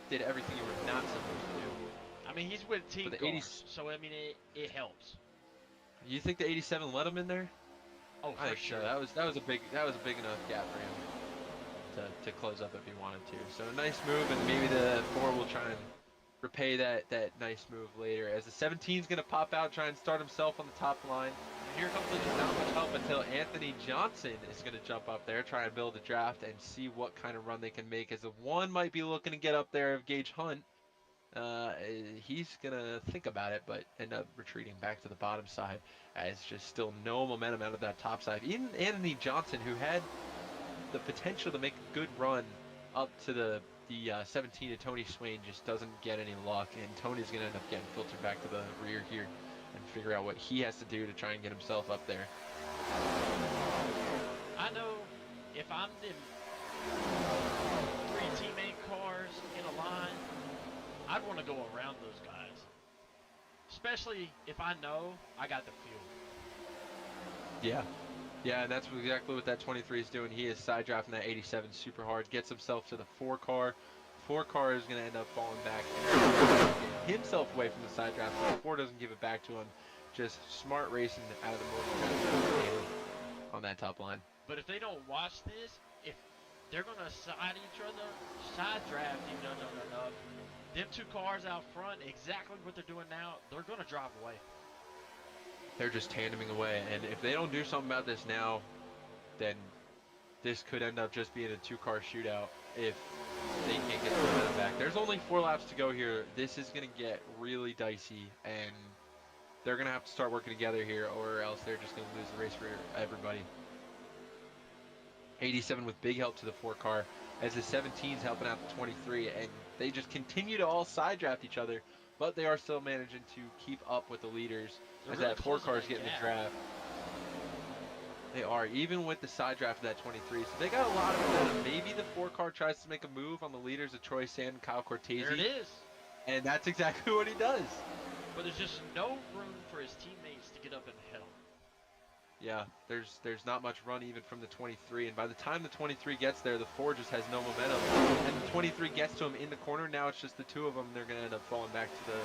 [SPEAKER 1] did everything you were not supposed to do.
[SPEAKER 2] I mean, he's with Team
[SPEAKER 1] the
[SPEAKER 2] Cars, so I mean, it helps.
[SPEAKER 1] You think the 87 let him in there?
[SPEAKER 2] Oh,
[SPEAKER 1] I
[SPEAKER 2] for
[SPEAKER 1] think
[SPEAKER 2] sure.
[SPEAKER 1] so. That was a big enough gap for him to close up if he wanted to. So a nice move, and maybe the 4 will try and repay that nice move later. As the 17 is going to pop out, try and start himself on the top line. Here comes not much help until Anthony Johnson is going to jump up there, try and build a draft, and see what kind of run they can make. As the 1 might be looking to get up there of Gage Hunt. He's going to think about it, but end up retreating back to the bottom side. As just still no momentum out of that top side. Even Anthony Johnson, who had the potential to make a good run up to the 17 to Tony Swain, just doesn't get any luck, and Tony's going to end up getting filtered back to the rear here and figure out what he has to do to try and get himself up there.
[SPEAKER 2] I know if I'm the 3 teammate cars in a line, I'd want to go around those guys. Especially if I know I got the fuel.
[SPEAKER 1] Yeah. Yeah, and that's exactly what that 23 is doing. He is side drafting that 87 super hard, gets himself to the 4 car. 4 car is going to end up falling back and get himself away from the side draft, but the 4 doesn't give it back to him. Just smart racing out of the motor on that top line.
[SPEAKER 2] But if they don't watch this, if they're gonna side each other, side draft each other enough, them two cars out front, exactly what they're doing now, they're gonna drive away.
[SPEAKER 1] They're just tandeming away, and if they don't do something about this now, then this could end up just being a 2 car shootout if they can't get the momentum back. There's only 4 laps to go here. This is going to get really dicey, and they're going to have to start working together here, or else they're just going to lose the race for everybody. 87 with big help to the 4 car, as the 17's helping out the 23, and they just continue to all side draft each other, but they are still managing to keep up with the leaders
[SPEAKER 2] They're
[SPEAKER 1] as
[SPEAKER 2] really
[SPEAKER 1] that 4
[SPEAKER 2] closing
[SPEAKER 1] car is
[SPEAKER 2] that
[SPEAKER 1] getting the
[SPEAKER 2] gap.
[SPEAKER 1] draft. They are, even with the side draft of that 23. So they got a lot of momentum. Maybe the 4 car tries to make a move on the leaders of Troy Sand and Kyle
[SPEAKER 2] There it
[SPEAKER 1] Cortese.
[SPEAKER 2] is.
[SPEAKER 1] And that's exactly what he does.
[SPEAKER 2] But there's just no room for his teammates to get up and help.
[SPEAKER 1] Yeah, there's not much run even from the 23. And by the time the 23 gets there, the 4 just has no momentum. And the 23 gets to him in the corner. Now it's just the 2 of them. They're going to end up falling back to the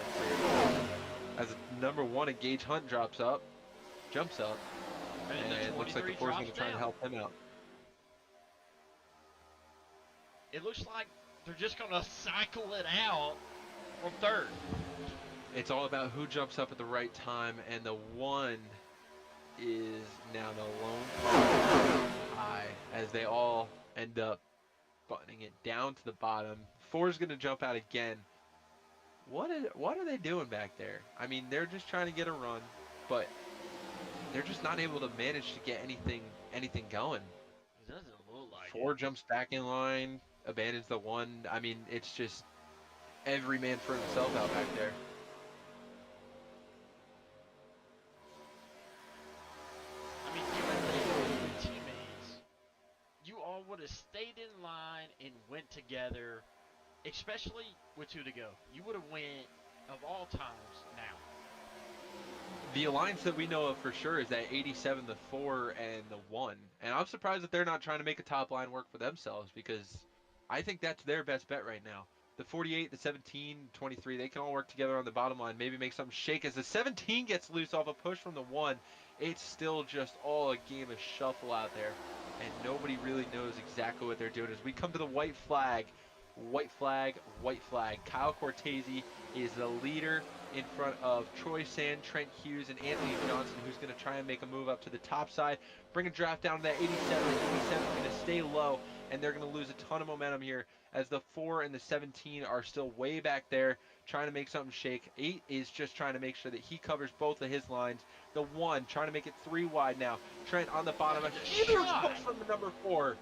[SPEAKER 1] 3. As number 1, Gage Hunt jumps up.
[SPEAKER 2] And
[SPEAKER 1] And
[SPEAKER 2] the
[SPEAKER 1] it looks like the
[SPEAKER 2] 23
[SPEAKER 1] 4 is going
[SPEAKER 2] drops
[SPEAKER 1] to try and
[SPEAKER 2] down.
[SPEAKER 1] help him out.
[SPEAKER 2] It looks like they're just gonna cycle it out from third.
[SPEAKER 1] It's all about who jumps up at the right time, and the 1 is now the lone high as they all end up buttoning it down to the bottom. 4 is going to jump out again. What are they doing back there? I mean, they're just trying to get a run, but they're just not able to manage to get anything going.
[SPEAKER 2] It doesn't look like
[SPEAKER 1] 4
[SPEAKER 2] it.
[SPEAKER 1] jumps back in line, abandons the 1. I mean, it's just every man for himself out back there.
[SPEAKER 2] I mean, given they were good teammates, you all would have stayed in line and went together, especially with 2 to go. You would have went of all times now.
[SPEAKER 1] The alliance that we know of for sure is that 87, the 4, and the 1. And I'm surprised that they're not trying to make a top line work for themselves, because I think that's their best bet right now. The 48, the 17, 23, they can all work together on the bottom line, maybe make something shake. As the 17 gets loose off a push from the 1, it's still just all a game of shuffle out there. And nobody really knows exactly what they're doing. As we come to the white flag, white flag, white flag. Kyle Cortese is the leader in front of Troy Sand, Trent Hughes, and Anthony Johnson, who's going to try and make a move up to the top side, bring a draft down to that 87. The 87 is going to stay low, and they're going to lose a ton of momentum here as the 4 and the 17 are still way back there trying to make something shake. 8 is just trying to make sure that he covers both of his lines. The 1 trying to make it 3 wide now. Trent on the bottom.
[SPEAKER 2] Look
[SPEAKER 1] A
[SPEAKER 2] at the
[SPEAKER 1] huge
[SPEAKER 2] shot.
[SPEAKER 1] push from the number 4.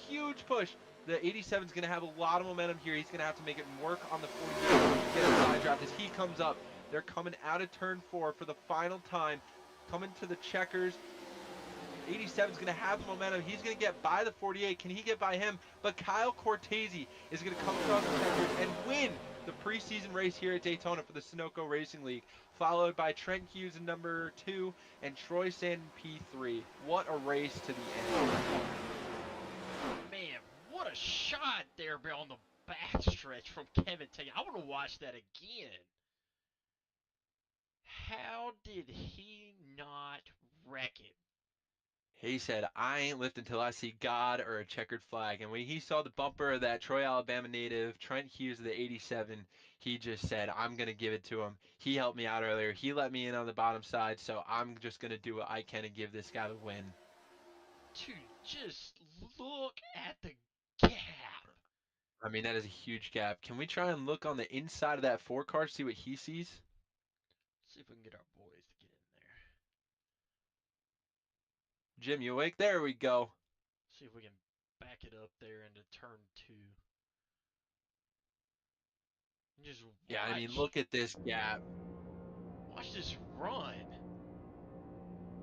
[SPEAKER 1] Huge push. The 87 is going to have a lot of momentum here. He's going to have to make it work on the 48. Get a side draft as he comes up. They're coming out of turn 4 for the final time. Coming to the checkers. 87 is going to have the momentum. He's going to get by the 48. Can he get by him? But Kyle Cortese is going to come across the checkers and win the preseason race here at Daytona for the Sunoco Racing League, followed by Trent Hughes in number 2 and Troy Sand in P3. What a race to the end.
[SPEAKER 2] Man, what a shot there on the backstretch from Kevin Taylor. I want to watch that again. How did he not wreck it?
[SPEAKER 1] He said, I ain't lifting until I see God or a checkered flag. And when he saw the bumper of that Troy, Alabama native, Trent Hughes of the 87, he just said, I'm going to give it to him. He helped me out earlier. He let me in on the bottom side, so I'm just going to do what I can and give this guy the win.
[SPEAKER 2] To just look at the gap.
[SPEAKER 1] I mean, that is a huge gap. Can we try and look on the inside of that 4 car, see what he sees?
[SPEAKER 2] See if we can get our boys to get in there.
[SPEAKER 1] Jim, you awake? There we go.
[SPEAKER 2] See if we can back it up there into turn 2. And just
[SPEAKER 1] Yeah, I mean,
[SPEAKER 2] watch.
[SPEAKER 1] look at this gap.
[SPEAKER 2] Watch this run.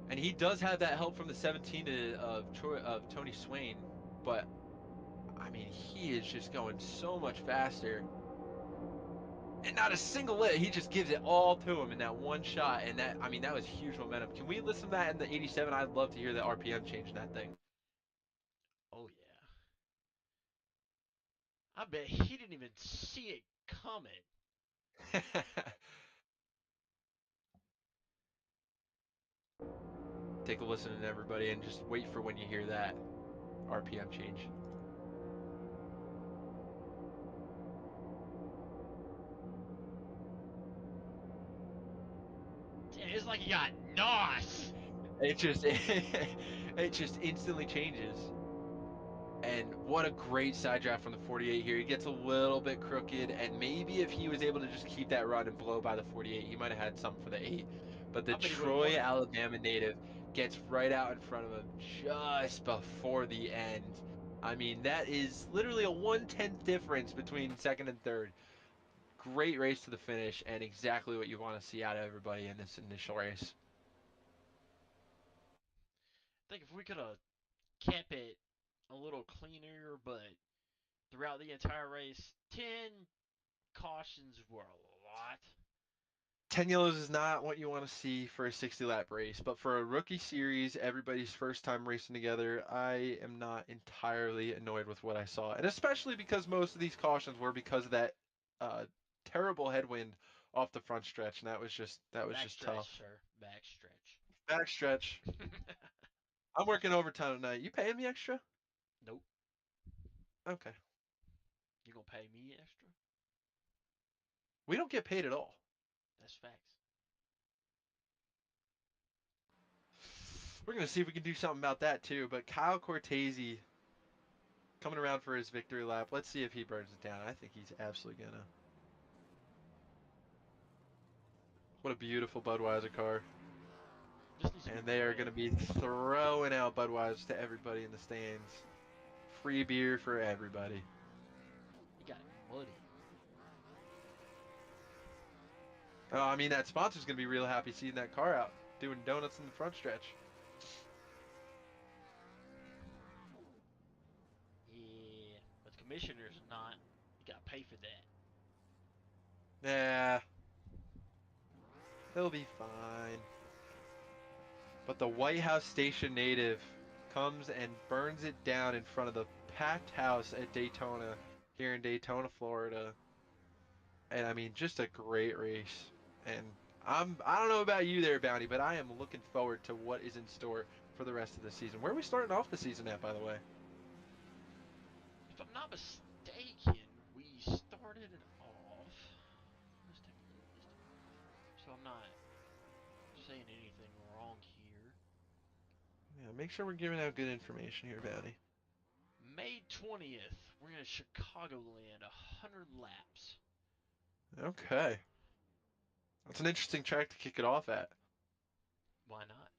[SPEAKER 1] And he does have that help from the 17 of Tony Swain, but I mean, he is just going so much faster. and not a single lit. He just gives it all to him in that one shot, and that I mean that was huge momentum. Can we listen to that in the 87? I'd love to hear the RPM change in that thing.
[SPEAKER 2] Oh yeah. I bet he didn't even see it coming.
[SPEAKER 1] Take a listen, everybody, and just wait for when you hear that RPM change.
[SPEAKER 2] It's like he got nos.
[SPEAKER 1] It just it just instantly changes. And what a great side draft from the 48 here. He gets a little bit crooked, and maybe if he was able to just keep that run and blow by the 48, he might have had something for the 8. But the
[SPEAKER 2] I bet he would have
[SPEAKER 1] Troy,
[SPEAKER 2] won it.
[SPEAKER 1] Alabama native gets right out in front of him just before the end. I mean, that is literally a 1/10 difference between second and third. Great race to the finish, and exactly what you want to see out of everybody in this initial race.
[SPEAKER 2] I think if we could have kept it a little cleaner, but throughout the entire race, 10 cautions were a lot.
[SPEAKER 1] 10 yellows is not what you want to see for a 60 lap race, but for a rookie series, everybody's first time racing together, I am not entirely annoyed with what I saw. And especially because most of these cautions were because of that uh, terrible headwind off the front stretch, and that was just
[SPEAKER 2] Backstretch,
[SPEAKER 1] tough.
[SPEAKER 2] sir. Backstretch.
[SPEAKER 1] Back stretch. I'm working overtime tonight. You paying me extra?
[SPEAKER 2] Nope.
[SPEAKER 1] Okay.
[SPEAKER 2] You gonna pay me extra?
[SPEAKER 1] We don't get paid at all.
[SPEAKER 2] That's facts.
[SPEAKER 1] We're going to see if we can do something about that too, but Kyle Cortese coming around for his victory lap. Let's see if he burns it down. I think he's absolutely gonna. What a beautiful Budweiser car.
[SPEAKER 2] This needs to be
[SPEAKER 1] And they are going
[SPEAKER 2] red.
[SPEAKER 1] to be throwing out Budweiser to everybody in the stands. Free beer for everybody.
[SPEAKER 2] It got muddy.
[SPEAKER 1] Oh, I mean, that sponsor's going to be real happy seeing that car out, doing donuts in the front stretch.
[SPEAKER 2] Yeah, but the commissioner's not. You gotta pay for that.
[SPEAKER 1] Yeah, they'll be fine. But the White House Station native comes and burns it down in front of the packed house at Daytona, here in Daytona, Florida. And I mean, just a great race. And I don't know about you there, Bounty, but I am looking forward to what is in store for the rest of the season. Where are we starting off the season at, by the way?
[SPEAKER 2] If I'm not mistaken, we started it off. Let's take a look. Let's take a look. So I'm not saying anything wrong here.
[SPEAKER 1] Yeah, make sure we're giving out good information here, Bounty.
[SPEAKER 2] May 20th, we're in Chicagoland, 100 laps.
[SPEAKER 1] Okay. That's an interesting track to kick it off at.
[SPEAKER 2] Why not?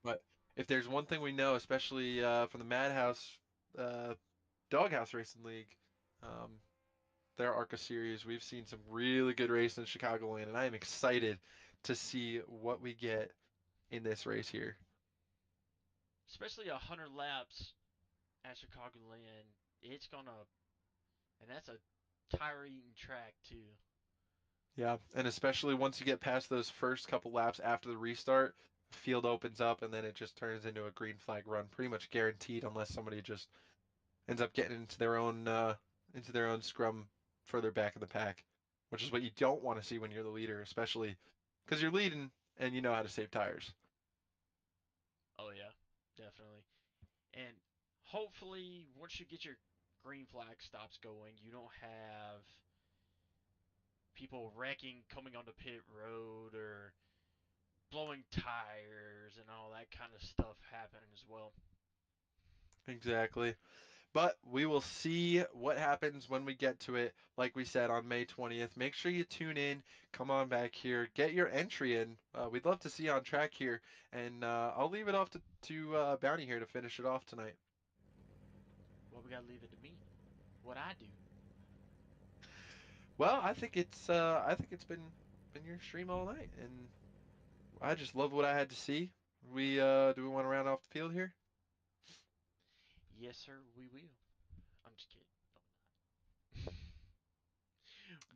[SPEAKER 1] But if there's one thing we know, especially from the Madhouse uh, Doghouse Racing League, um, their ARCA series, we've seen some really good racing in Chicagoland, and I am excited to see what we get in this race here.
[SPEAKER 2] Especially 100 laps at Chicagoland. It's gonna, and that's a tire-eating track too.
[SPEAKER 1] Yeah, and especially once you get past those first couple laps after the restart, field opens up and then it just turns into a green flag run, pretty much guaranteed, unless somebody just ends up getting into their own scrum further back in the pack, which is what you don't want to see when you're the leader, especially because you're leading and you know how to save tires.
[SPEAKER 2] Oh yeah, definitely. And hopefully, once you get your green flag stops going, you don't have people wrecking coming onto pit road or blowing tires and all that kind of stuff happening as well.
[SPEAKER 1] Exactly. But we will see what happens when we get to it. Like we said on May 20th, make sure you tune in. Come on back here. Get your entry in. We'd love to see you on track here. And I'll leave it off to Bounty here to finish it off tonight.
[SPEAKER 2] Well, we gotta leave it to me. What I do.
[SPEAKER 1] Well, I think it's been your stream all night, and I just love what I had to see. We do we want to round off the field here?
[SPEAKER 2] Yes, sir, we will. I'm just kidding.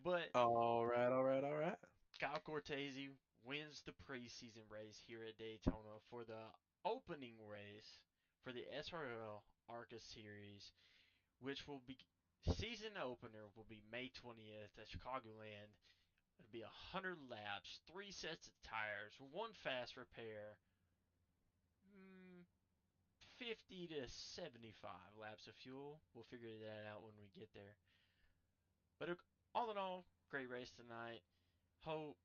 [SPEAKER 2] But
[SPEAKER 1] All right, all right, all right.
[SPEAKER 2] Kyle Cortese wins the preseason race here at Daytona for the opening race for the SRL ARCA series, which will be season opener will be May 20th at Chicagoland. It'll be 100 laps, 3 sets of tires, one fast repair, mm, 50 to 75 laps of fuel. We'll figure that out when we get there. But all in all, great race tonight. Hope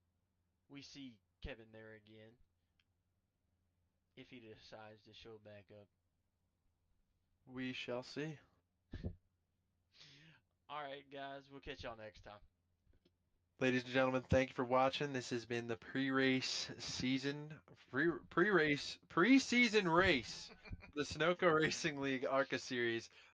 [SPEAKER 2] we see Kevin there again if he decides to show back up.
[SPEAKER 1] We shall see.
[SPEAKER 2] All right, guys, we'll catch y'all next time.
[SPEAKER 1] Ladies and gentlemen, thank you for watching. This has been the pre-race season, pre-race, preseason race, the Sunoco Racing League ARCA Series.